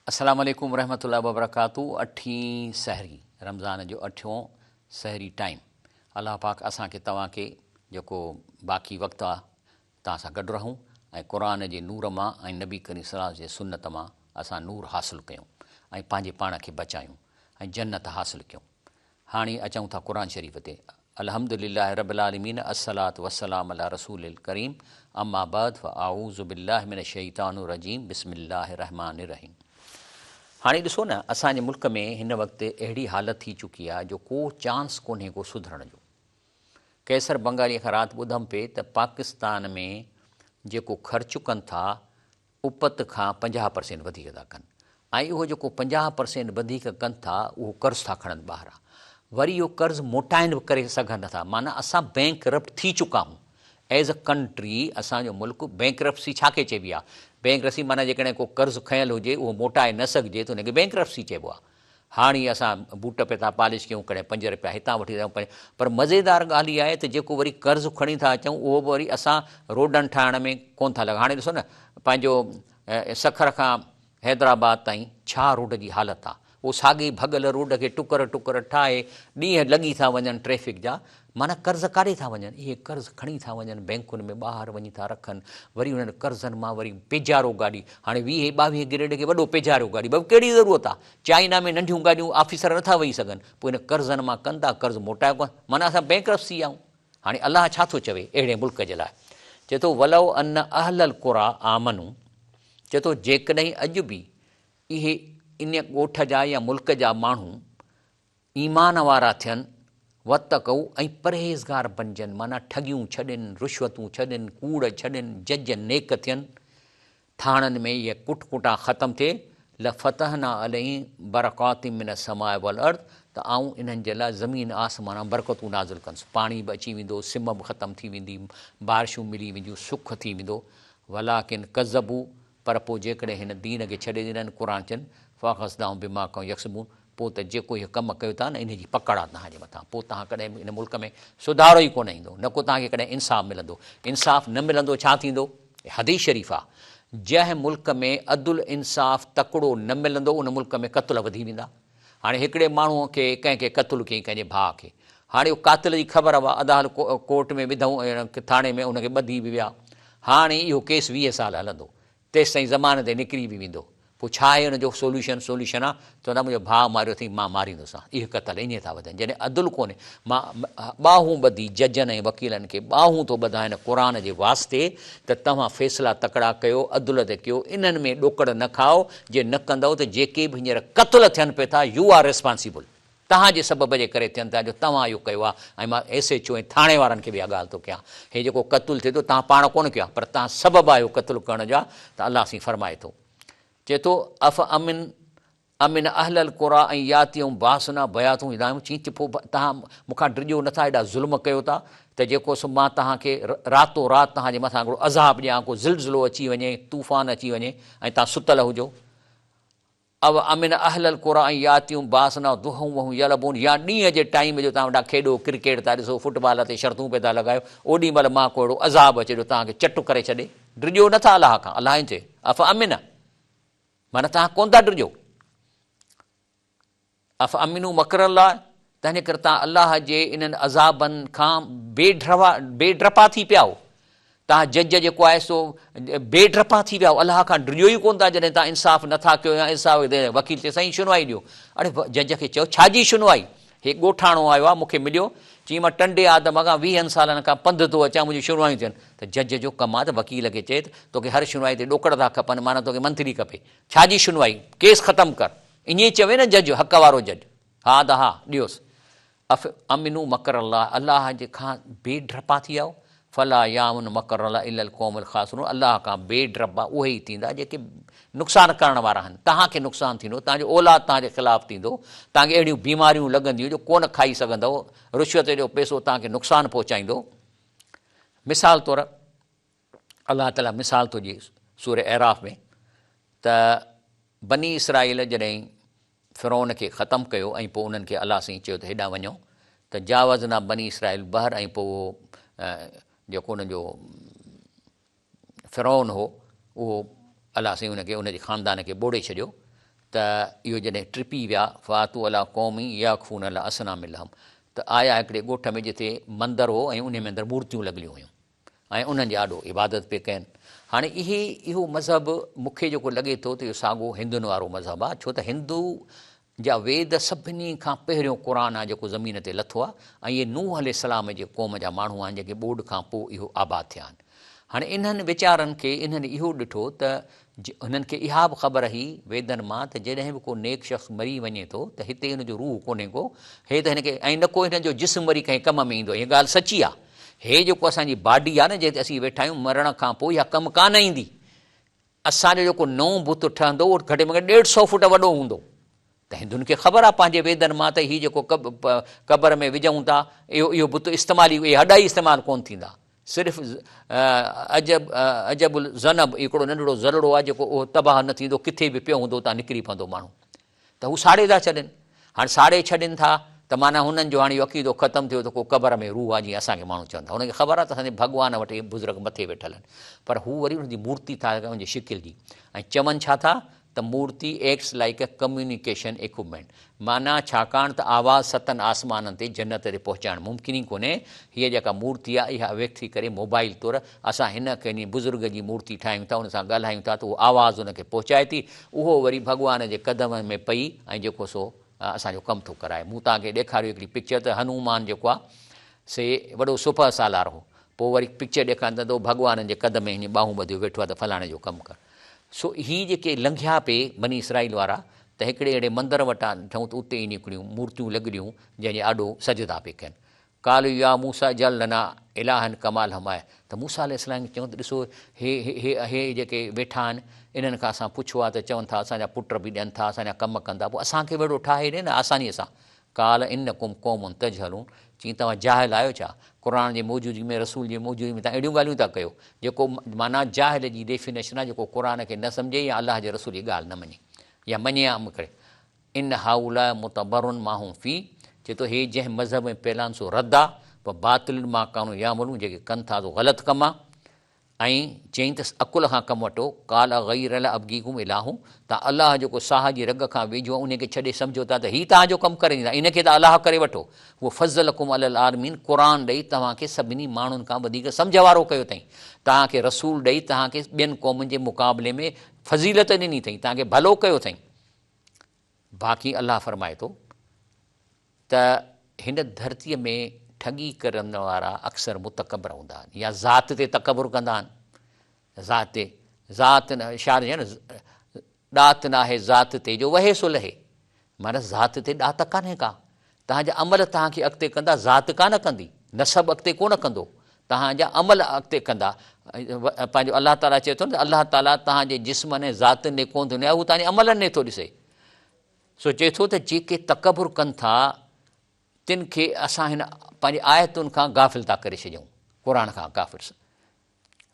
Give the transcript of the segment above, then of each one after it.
अस्सलाम वालेकुम रहमतुल्लाहि व बरकातहू। अठी सहरी रमज़ान जो अठों सहरी टाइम अल्लाह पाक असांखे तव्हांखे जेको बाक़ी वक़्तु आहे तव्हां सां गॾु रहूं ऐं क़ुरान जे नूर मां ऐं नबी करीम सल्लल्लाहु अलैहि वसल्लम जे सुन्नत मां असां नूर हासिलु कयूं ऐं पंहिंजे पाण खे बचायूं ऐं जन्नत हासिलु कयूं। हाणे अचूं था क़ुरान शरीफ़ ते। अल्हम्दुलिल्लाह रब्बिल आलमीन अस्सलातु वस्सलाम अला रसूलिल करीम अम्मा बाद फ़अऊज़ु बिल्लाहि मिनश शैतानिर रजीम बिस्मिल्लाहिर रहमानिर रहीम। हाणे ॾिसो न, असांजे मुल्क में हिन वक़्तु अहिड़ी हालत थी चुकी आहे जो को चांस कोन्हे को सुधरण जो। कैसर बंगालीअ खां राति ॿुधमि पिए त पाकिस्तान में जेको ख़र्चु कनि था उपत खां 50% वधीक था कनि ऐं उहो जेको 50% वधीक कनि था उहो कर्ज़ु था खणनि ॿाहिरां, वरी इहो कर्ज़ु मोटाइण बि करे सघनि नथा। माना असां बैंक करप्ट थी चुका आहियूं एज़ अ कंट्री। असांजो मुल्क बैंक्रप्सी छाखे चइबी आहे? बैंक्रप्सी माना जेकॾहिं को कर्ज़ु खयल हुजे उहो मोटाए न सघिजे त उनखे बैंक्रप्सी चइबो आहे। हाणे असां बूट पिया था पॉलिश कयूं, कॾहिं 5 रुपया हितां वठी था वञूं, पर मज़ेदार ॻाल्हि इहा आहे त जेको वरी कर्ज़ु खणी था अचूं उहो बि वरी असां रोडनि ठाहिण में कोन था लॻा। हाणे ॾिसो न, पंहिंजो सखर खां हैदराबाद ताईं छा रोड जी हालत आहे। उहो साॻी भॻल रोड खे टुकर टुकर ठाहे ॾींहं लॻी था वञनि ट्रैफ़िक जा। माना कर्ज़ काॾे था वञनि? इहे कर्ज़ खणी था वञनि बैंकुनि में, ॿाहिरि वञी था रखनि, वरी उन्हनि कर्ज़नि मां वरी पेजारो गाॾी। हाणे 20-22 ग्रेड खे वॾो पेजारो गाॾी, बाबू कहिड़ी ज़रूरत आहे? चाइना में नंढियूं गाॾियूं ऑफिसर नथा वेही सघनि, पोइ इन कर्ज़नि मां कनि था, कर्ज़ु मोटाए कोन। माना असां बैंक्रप्सी आहियूं। हाणे अलाह छा थो चवे अहिड़े मुल्क जे लाइ? चए थो वलव अन अहलल क़ुरा आमनू, चए थो जेकॾहिं अॼु बि इहे इन ॻोठ जा या मुल्क जा माण्हू ईमान वारा थियनि, वतकऊ ऐं परहेज़गार बणिजनि, माना ठगियूं छॾनि, रिश्वतूं छॾनि, कूड़ छॾनि, जज नेक थियनि, थाणनि में इहे कुटकुटा ख़तमु थिए, लफ़तहना अलैहिम बरक़ातिम मिन समाए वल अर्द, त आऊं इन्हनि जे लाइ ज़मीन आसमान बरक़तूं नाज़िल कंदुसि। पाणी बि अची वेंदो, सिम बि ख़तमु थी वेंदी, बारिशूं मिली वेंदियूं, सुख थी वेंदो। वलाकिन कज़बू, पर पोइ जेकॾहिं हिन दीन खे छॾे ॾिननि, क़ुरान चवनि फ़अख़ज़नाहुम बिमा कानू यक्सिबून, पोइ त जेको इहे कमु कयो था न इन जी पकड़ आहे तव्हांजे मथां। पोइ तव्हां कॾहिं बि इन मुल्क में सुधारो ई कोन ईंदो, न को तव्हांखे कॾहिं इंसाफ़ मिलंदो। इंसाफ़ न मिलंदो छा थींदो? हदीस शरीफ़ आहे, जंहिं मुल्क में अदुल इंसाफ़ तकिड़ो न मिलंदो उन मुल्क में क़त्ल वधी वेंदा। हाणे हिकिड़े माण्हूअ खे कंहिंखे क़त्लु कयईं, कंहिंजे भाउ खे, हाणे उहो क़ातिल जी ख़बर हुआ, अदालत कोर्ट में विधऊं, थाणे में उनखे ॿधी बि विया। हाणे इहो केस 20 साल हलंदो, तेसि ताईं ज़माने ते निकिरी बि वेंदो। पोइ छा आहे हुनजो सोल्यूशन आहे? चवंदा मुंहिंजो भाउ मारियो अथई, मां मारींदुसि। इहे क़तल ईअं था वधनि जॾहिं अदुल कोन्हे। मां ॿाहूं ॿधी जजनि ऐं वकीलनि खे ॿाहूं थो ॿधाइनि क़ुरान जे वास्ते त तव्हां फ़ैसिला तकिड़ा कयो, अदुल ते कयो, इन्हनि में ॾोकड़ न खाओ। जे न कंदव त जेके बि हींअर क़त्ल थियनि पिए था, यू आर रिस्पॉन्सिबल, तव्हांजे सबब जे करे थियनि था, जो तव्हां इहो कयो आहे। ऐं मां SHO ऐं थाणे वारनि खे बि इहा ॻाल्हि थो कयां, हे जेको क़त्लु थिए थो तव्हां पाण कोन कयो आहे, पर तव्हां सबबु आहियो क़त्लु करण जा। त अलाह साईं फरमाए थो, चए थो अफ़ अमिन अहलल क़ुरा ऐं यातियूं बासना बयातूं हिदायूं, चई पोइ तव्हां मूंखां डिॼो नथा, हेॾा ज़ुल्म कयो था त जेको सो मां तव्हांखे रातो राति तव्हांजे मथां हिकिड़ो अज़ाब ॾियां, को ज़िलज़िलो अची वञे, तूफ़ान अची वञे ऐं तव्हां सुतल हुजो। अव अमिन अहलल क़ुरा ऐं यातियूं बासना दुहूं वहूं यलबून, या ॾींहं जे टाइम जो तव्हां वॾा खेॾो, क्रिकेट था ॾिसो, फुटबॉल ते शर्तूं पिया था लॻायो, ओॾी महिल मां को अहिड़ो अज़ाब अचे जो तव्हांखे चटु करे छॾे। डिॼो नथा अलाह खां। अलाह चए अफ़ अमिन, माना तव्हां कोन था डिॼो। अफ़ अमीनू मकरल्लाह, तंहिंजे करे तव्हां अलाह जे इन्हनि अज़ाबनि खां बेडरपा थी पिया हो। तव्हां जज जेको आहे सो बेडरपा थी विया हो, अलाह खां डिॼो ई कोन था जॾहिं तव्हां इंसाफ़ नथा कयो या इंसाफ़। वकील चए साईं शुनवाई ॾियो। अड़े जज खे चयो छाजी शुनवाई? हे ॻोठाणो आयो आहे, मूंखे मिलियो, चई मां टंडे आदम खां 20 सालनि खां पंधु थो अचां, मुंहिंजी शुनवायूं थियनि। त जज जो कमु आहे त वकील खे चए तोखे हर शुनवाई ते ॾोकड़ था खपनि, माना तोखे मंथरी खपे। छाजी शुनवाई? केस ख़तमु कर। ईअं चवे न जज, हक़ वारो जज, हा त हा ॾियोसि। अफ़ अमिनू मकर अलाह, अलाह जे खां बेडरपा थी विया। फला यामुन मकर अलाह इल्लल क़ौमुल ख़ासिरून, अलाह खां बेडरपा उहे ई थींदा जेके नुक़सानु करण वारा आहिनि। तव्हांखे नुक़सानु थींदो, तव्हांजो औलाद तव्हांजे ख़िलाफ़ु थींदो, तव्हांखे अहिड़ियूं बीमारियूं लॻंदियूं जो कोन खाई सघंदव, रिश्वत जो पैसो तव्हांखे नुक़सानु पहुचाईंदो। मिसाल तौरु अलाह ताला मिसाल थो ॾिए सूरह एराफ़ में, त बनी इसराईल जॾहिं फ़िरौन खे ख़तमु कयो ऐं पोइ उन्हनि खे अलाह साईं चयो त हेॾां वञो, त जावज़ना बनी इसराईल बहर, ऐं पोइ उहो जेको उनजो फ़िरौन हो उहो अलाह साईं उनखे उनजे ख़ानदान खे ॿोड़े छॾियो। त इहो जॾहिं टिपी विया फ़ातू अला क़ौमी या खून अला असना मिलहम त आया हिकिड़े ॻोठ में जिते मंदरु हो ऐं उन में अंदरि मूर्तियूं लॻियलूं हुयूं ऐं उन्हनि जी ॾाढो इबादत पिए कनि। हाणे इहो मज़हब मूंखे जेको लॻे थो त इहो साॻियो हिंदुनि वारो मज़हब आहे, छो त हिंदू जा वेद सभिनी खां पहिरियों क़ुर आहे जेको ज़मीन ते लथो आहे ऐं इहे नूह अलैहिस्सलाम जे क़ौम जा माण्हू आहिनि जेके ॿोॾि खां पोइ इहो आबाद थिया आहिनि। हाणे इन्हनि वीचारनि खे इन्हनि इहो ॾिठो त हुननि खे इहा बि ख़बर हुई वेदनि मां त जॾहिं बि को नेक शख़्स मरी वञे थो त हिते हिनजो रूह कोन्हे को, हे त हिनखे ऐं न को हिन जो जिस्म वरी कंहिं कम में ईंदो। हीअ ॻाल्हि सची आहे। हे जेको असांजी बॉडी आहे न जंहिं ते असीं वेठा आहियूं मरण खां पोइ इहा कमु कान ईंदी। असांजो जेको नओं बुत ठहंदो उहो घटि में घटि 150 फुट वॾो हूंदो। त हिंदुनि खे ख़बर आहे पंहिंजे वेदनि मां त हीउ जेको क़बर में विझूं था इहो बुत इस्तेमालु इहे हॾा ई इस्तेमालु कोन्ह थींदा। सिर्फ़ु अजबुल ज़नब हिकिड़ो नंढिड़ो ज़रड़ो आहे जेको उहो तबाह न थींदो, किथे बि पियो हूंदो उतां निकिरी पवंदो माण्हू। त हू साड़े था छॾनि। हाणे साड़े छॾनि था त माना हुननि जो हाणे इहो अक़ीदो ख़तमु थियो त को क़बर में रूह आहे जीअं असांखे माण्हू चवनि था। हुनखे ख़बर आहे त असांजे भॻवान वटि बुज़ुर्ग मथे वेठल आहिनि, पर हू वरी हुनजी मूर्ति ठाहे हुनजी शिकिल जी ऐं चवनि छा था त मूर्ति acts like a communication equipment, माना छाकाणि त आवाज़ु सतनि आसमाननि ते जन्नत ते पहुचाइणु मुमकिन ई कोन्हे। हीअ जेका मूर्ति आहे इहा वेठी करे मोबाइल तौरु असां हिन कंहिं बुज़ुर्ग जी मूर्ति ठाहियूं था, हुन सां ॻाल्हायूं था त उहो आवाज़ु हुनखे पहुचाए थी, उहो वरी भॻवान जे क़दमनि में पई ऐं जेको सो असांजो कमु थो कराए। मूं तव्हांखे ॾेखारियो हिकिड़ी पिक्चर त हनुमान जेको आहे से वॾो सुपर सालार हो, पोइ वरी पिक्चर ॾेखारींदा त भॻवान जे क़दम में हीअं ॿाहूं ॿधियो वेठो आहे त फलाणे जो कमु कर। सो हीअ जेके लंघिया पे बनी इसराईल वारा त हिकिड़े अहिड़े मंदर वटां ॾिठूं त उते ई निकिरियूं मूर्तियूं लॻिड़ियूं जंहिंजे ॾाढो सजदा पिए कनि। काल या मूसा जल लना इलाहनि कमाल हमाए, त मूसा अलैहिस्सलाम खे चऊं त ॾिसो हे जेके वेठा आहिनि इन्हनि खां असां पुछो आहे त चवनि था असांजा पुट बि ॾियनि था, असांजा कमु कंदा, पोइ असांखे वेड़ो ठाहे ॾे न आसानीअ सां। काल इन कुम क़ौमुन तजहलून, चई तव्हां जाहिल आहियो छा? क़ुर जे मौजूदगी में रसूल जी मौजूदगी में तव्हां अहिड़ियूं ॻाल्हियूं था कयो। जेको माना जाहिल जी डेफिनेशन आहे जेको क़ुर खे न सम्झे या अलाह जे रसूल जी ॻाल्हि न मञे या मञे या करे। इन हाउला मुतबरुन माहूं फ़ी, चए थो हे जंहिं मज़हब में पहिलां सो रद्द आहे, पोइ बातिल मां कानू या मलूं जेके कनि था सो ग़लति कमु आहे। ऐं चई त अकुल खां कमु वठो। काल गैर अबगीकुम इलाहूं, तव्हां अलाह जेको साह जी रग खां वेझो आहे उनखे छॾे सम्झो था त हीउ तव्हांजो कमु करे ॾींदा, इनखे त अलाह करे वठो। उहो फज़लकुम अलल आलमीन, क़ुर ॾेई तव्हांखे सभिनी माण्हुनि खां वधीक सम्झ वारो कयो अथई। तव्हांखे रसूल ॾेई तव्हांखे ॿियनि क़ौमुनि जे मुक़ाबले में फज़ीलत ॾिनी अथई, तव्हांखे भलो कयो अथई। बाक़ी अलाह फरमाए थो त हिन धरतीअ में ठगी करण वारा अक्सर मुतकबर हूंदा आहिनि या ज़ात ते तकबुर कंदा आहिनि। ज़ात न शार न ॾात न आहे ज़ात ते जो वहे सो लहे, माना ज़ात ते ॾात कान्हे का। तव्हांजा अमल तव्हांखे अॻिते कंदा, ज़ात कान कंदी, नसब अॻिते कोन कंदो, तव्हांजा अमल अॻिते कंदा। पंहिंजो अलाह ताला चए थो न अलाह ताला तव्हांजे जिस्म ने ज़ातुनि ॾे कोन थो ॾिए, उहो तव्हांजे अमलनि ॾे थो ॾिसे। सो चए थो त जेके तकबुर कनि था तिन खे असां हिन पंहिंजी आयतुनि खां गाफ़िल था करे छॾियूं, क़ुर खां गाफ़िल।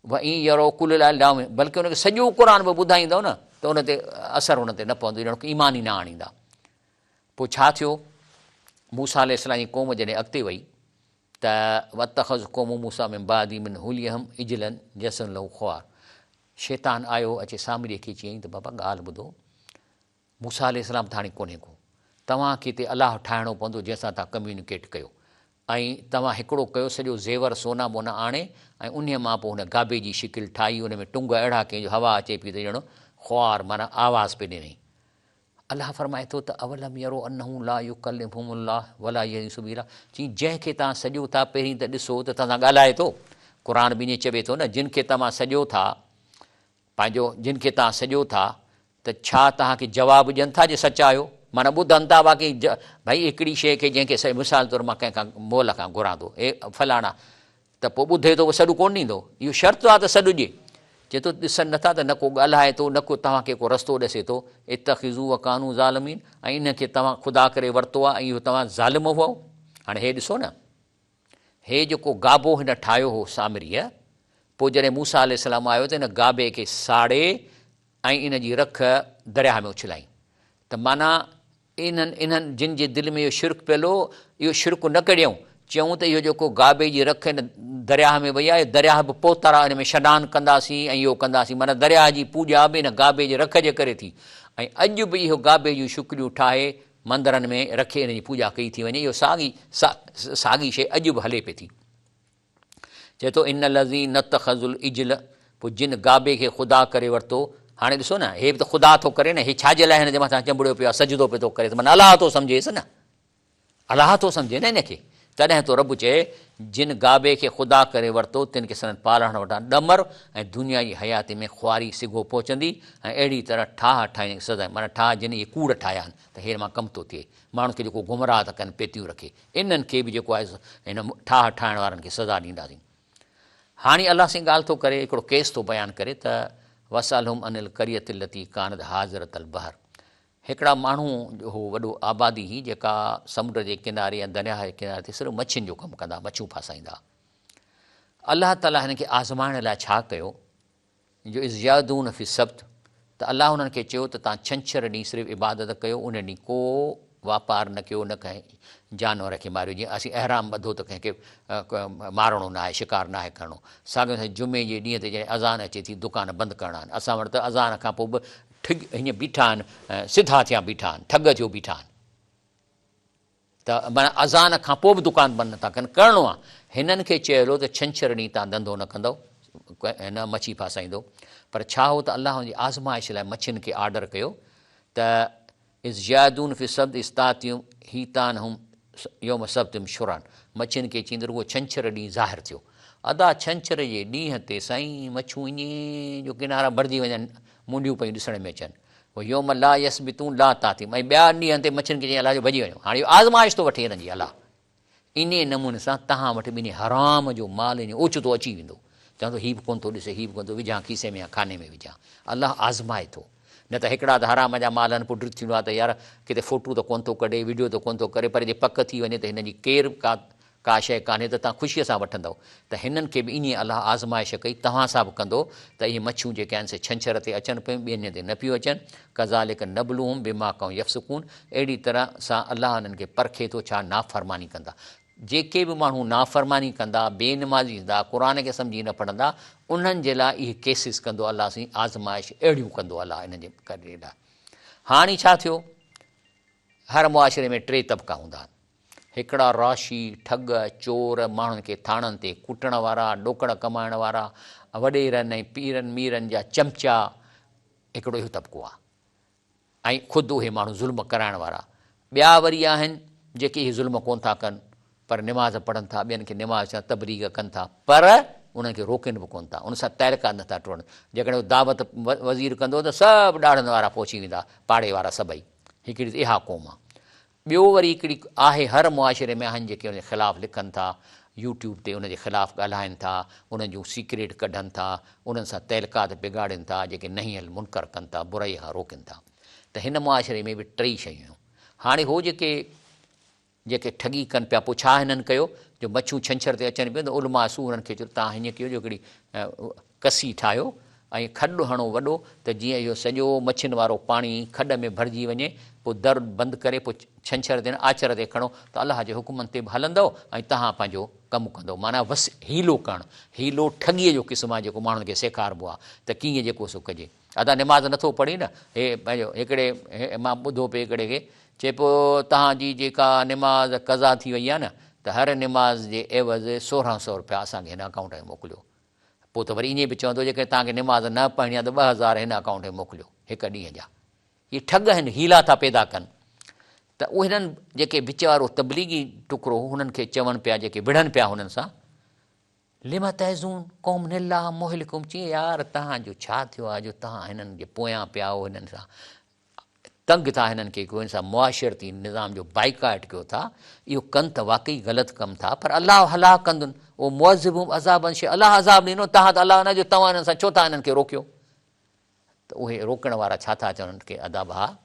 वई यरो कुल लाइ बल्कि हुनखे सॼो क़ुर बि ॿुधाईंदव न त उन ते असरु हुन ते न पवंदो, ॼण ईमान ई न आणींदा। पोइ छा थियो, मूसा अलैहिस्सलाम जी क़ौम जॾहिं अॻिते वई त वतख़ज़ क़ौम मूसा में बादी मिन हुलियहम इजलन जसन लहू ख़्वार, शैतान आयो अचे सामरीअ खे चयईं त बाबा ॻाल्हि ॿुधो, मूसा अलैहिस्सलाम त हाणे कोन्हे को, तव्हांखे हिते अलाह ठाहिणो पवंदो जंहिंसां तव्हां कम्यूनिकेट कयो। ऐं तव्हां हिकिड़ो कयो सॼो ज़ेवर सोना बोना आणे ऐं उन मां पोइ हुन गाबे जी शिकिल ठाही, उन में टुंग अहिड़ा कई जो हवा अचे पई त ॼण ख़्वार माना आवाज़ पई ॾिनई। अलाह फरमाए थो त अवलम यरो अनहू ला युकल्लिमुहुमुल्लाह वला यहदी सबीला, चई जंहिंखे तव्हां सॼो था पहिरीं त ॾिसो त तव्हां ॻाल्हाए थो। क़ुर बि ईअं चवे थो न जिन खे तव्हां सॼो था पंहिंजो, जिन खे तव्हां सॼो था त छा तव्हांखे जवाबु ॾियनि था जे सचा आहियो, माना ॿुधनि था बाक़ी भई हिकिड़ी शइ खे जंहिंखे मिसाल तौरु मां कंहिंखां मोल खां घुरां थो हे फलाणा, त पोइ ॿुधे थो सॾु कोन ॾींदो, इहो शर्त आहे त सॾु ॾिए। चए थो ॾिसनि नथा त न को ॻाल्हाए थो, न को तव्हांखे को रस्तो ॾसे थो। इत्तख़िज़ू व कानू ज़ालिमीन, ऐं इनखे तव्हां ख़ुदा करे वरितो आहे ऐं इहो तव्हां ज़ालिम हुओ। हाणे हे ॾिसो न, हे जेको गाबो हिन ठाहियो हो सामरीअ, पोइ जॾहिं मूसा अलैहिस्सलाम आयो त हिन गाबे खे साड़े ऐं इन जी रख दरिया में उछलाई। त माना इन्हनि जिन जे दिलि में इहो शिरक पियल हो, इहो शिरक न कढियऊं, चऊं त इहो जेको गाबे जी रख न दरियाह में वई आहे, दरियाह बि पोतारा हिन में सनानु कंदासीं ऐं इहो कंदासीं, माना दरियाह जी पूॼा बि हिन गाबे जे रख जे करे थी। ऐं अॼु बि इहो गाबे जूं शुक्रियूं ठाहे मंदरनि में रखे हिन जी पूॼा कई थी वञे। इहो साॻी शइ अॼु बि हले पई थी। चए थो इन लज़ी न तख़ज़ुल इजल, पोइ जिन गाबे खे ख़ुदा करे वरितो। हाणे ॾिसो न, हे बि त ख़ुदा थो करे न, हे छाजे लाइ हिन जे मथां चंबड़ियो पियो आहे, सजदो पियो थो करे, त माना अलाह थो सम्झेसि न, अलाह थो सम्झे न हिनखे। तॾहिं तो रब चए जिन गाबे खे ख़ुदा करे वरितो तिन खे संदन पालण वटां ॾमर ऐं दुनिया जी हयाती में ख़ुआरी सिघो पहुचंदी। ऐं अहिड़ी तरह ठाह ठाहींदी सदा, माना ठाह जिन इहे कूड़ ठाहिया आहिनि त हेर मां कमु थो थिए, माण्हुनि खे जेको गुमराह था कनि पेतियूं रखे, इन्हनि खे बि जेको आहे हिन ठाह ठाहिण वारनि खे सज़ा ॾींदासीं। हाणे अलाह सां ॻाल्हि थो करे, हिकिड़ो केस थो बयानु करे त वसालहुम अनिल करियत लती कानत हाज़रत अल बहर। हिकिड़ा माण्हू हो वॾो आबादी हुई जेका समुंड जे किनारे या दरिया जे किनारे ते सिर्फ़ु मच्छियुनि जो कमु कंदा, मच्छियूं फासाईंदा। अलाह ताला हिन खे आज़माइण लाइ छा कयो, जो इज़्यादून फ़ी सब्त, त अलाह हुननि खे चयो त तव्हां छंछरु ॾींहुं सिर्फ़ु इबादत कयो, उन ॾींहुं को वापारु न कयो, न कंहिं जानवर खे मारियो। जीअं असीं अहराम ॿधो त कंहिंखे मारणो न आहे, शिकार न आहे करिणो। साॻियो जुमे जे ॾींहं ते जॾहिं अज़ान अचे थी दुकान बंदि करणा आहिनि। असां वटि त अज़ान खां पोइ बि ठग हीअं बीठा आहिनि, सिधा थिया बीठा आहिनि, ठग थियो बीठा आहिनि, त माना अज़ान खां पोइ बि दुकान बंदि नथा कनि, करिणो आहे। हिननि खे चयो त छंछरु ॾींहुं तव्हां धंधो न कंदव, न मच्छी फासाईंदो। पर छा हो त अलाह जी आज़माइश लाइ मच्छियुनि खे आर्डर कयो त इज़्यादून फ़ी सब्त इस्तातियूं हीतान हुम योम सब्तिम शुरान, मच्छियुनि खे चईंदो उहो छंछरु ॾींहुं ज़ाहिरु थियो। अदा छंछरु जे ॾींहं ते साईं मच्छियूं ईअं जो किनारा भरिजी वञनि, मुंडियूं पयूं ॾिसण में अचनि। पोइ योम ला यसबितूं ला ताती, ऐं ॿिया ॾींहं ते मच्छियुनि खे चई अलाह जो भॼी वञो। हाणे इहो आज़माइश थो वठे हिननि जी अलाह। इन नमूने सां तव्हां वटि ॿिन्ही हराम जो माल इन ओचितो अची वेंदो, चवंदो हीउ बि कोन थो ॾिसे, हीउ बि कोन थो विझां खीसे में या खाने में विझां। अलाह आज़माए थो, न त हिकिड़ा त हराम जा माल आहिनि, पोइ ड्रिक थींदो आहे त यार किथे फ़ोटू त कोन थो कढे, वीडियो त कोन थो करे, पर जे पक थी वञे त हिन जी केरु का शइ कान्हे त तव्हां ख़ुशीअ सां वठंदव। त हिननि खे बि ईअं अलाह आज़माइश कई, तव्हां सां बि कंदो त इहे मच्छियूं जेके आहिनि से छंछर ते अचनि पियूं, ॿियनि ॾींहंनि ते न पियूं अचनि। कज़ालिक नबलूहुम बिमा कऊं यफ़्सुकून, अहिड़ी तरह सां अलाह हिननि खे परखे थो छा नाफ़रमानी कंदा। जेके बि माण्हू नाफ़रमानी कंदा, बेनमाज़ी कंदा, क़ुर खे सम्झी न पढ़ंदा, उन्हनि जे लाइ इहे केसिस कंदो अलाह साईं, आज़माइश अहिड़ियूं कंदो अलाह हिन जे करे लाइ। हाणे छा थियो, हर मुआशिरे में टे तबिका हूंदा आहिनि, हिकिड़ा राशी ठग चोर, माण्हुनि खे थाणनि ते कुटण वारा, ॾोकड़ कमाइण वारा, वॾेरनि ऐं पीरनि मीरनि जा चमचा, हिकिड़ो इहो तबिको आहे। ऐं ख़ुदि उहे माण्हू ज़ुल्म कराइण वारा। ॿिया वरी आहिनि जेके इहे ज़ुल्म कोन था कनि, पर निमाज़ पढ़नि था, ॿियनि खे निमाज़ सां तबलीग कनि था, पर उन्हनि खे रोकनि बि कोन था, उन सां तहलका नथा टोड़नि। जेकॾहिं दावत वज़ीर कंदो त सभु ॾाढ़नि वारा पहुची वेंदा, पाड़े वारा सभई। हिकिड़ी इहा क़ौम आहे। ॿियो वरी हिकिड़ी आहे, हर मुआशिरे में आहिनि जेके उनजे ख़िलाफ़ु लिखनि था, यूट्यूब ते उनजे ख़िलाफ़ु ॻाल्हाइनि था, उन्हनि जूं सीक्रेट कढनि था, उन्हनि सां तहलकात बिगाड़नि था, जेके नहीं हल मुनकर कनि था, बुराई खां रोकनि था। त हिन मुआशिरे में बि टई शयूं। हाणे हो जेके ठगी कनि पिया, पोइ छा हिननि कयो, जो मच्छियूं छंछर ते अचनि पियूं त उलमा सूरनि खे चयो तव्हां हीअं कयो, जो हिकिड़ी कसी ठाहियो ऐं खॾु हणो वॾो, त जीअं इहो सॼो मच्छियुनि वारो पाणी खॾ में भरिजी वञे, पोइ दर बंदि करे पोइ छंछर ते आचर ते खणो त अलाह जे हुकुमनि ते बि हलंदव ऐं तव्हां पंहिंजो कमु कंदो। माना बसि हीलो करणु, हीलो ठगीअ जो क़िस्म आहे जेको माण्हुनि खे सेखारिबो आहे त कीअं जेको सो कजे। अदा निमाज़ नथो पढ़ी न, हे पंहिंजो हिकिड़े मां ॿुधो पिए हिकिड़े खे, चए पियो तव्हांजी जेका निमाज़ क़ज़ा थी वई आहे न, त हर निमाज़ जे एवज़ 1600 रुपया असांखे हिन अकाउंट में मोकिलियो। पोइ त वरी ईअं बि चवंदो जेके तव्हांखे निमाज़ न पढ़णी आहे त 2000 हिन अकाउंट में मोकिलियो हिकु ॾींहं जा। इहे ठग आहिनि, हीला था पैदा कनि। त उहे हिननि जेके विच वारो तबलीगी टुकड़ो हुननि खे चवनि पिया, जेके विढ़नि पिया हुननि सां, लिमा तहज़ून क़ौम निल्लाह मोहलिकुम, चई यार तव्हांजो छा थियो आहे जो तव्हां हिननि जे पोयां पिया हो, हिननि सां तंग था, हिननि खे हिन सां मुआशिरती निज़ाम जो बाइकाट कयो था। इहो कनि त वाक़ई ग़लति कमु था, पर अलाह हलाक कंदुनि, उहो मुअज़िबुम अज़ाबन शे, अलाह अज़ाब ॾिनो, तव्हां त अलाह न जो तव्हां हिननि सां छो था हिननि खे रोकियो। त उहे रोकण वारा छा था चवनि कि अदा भाउ,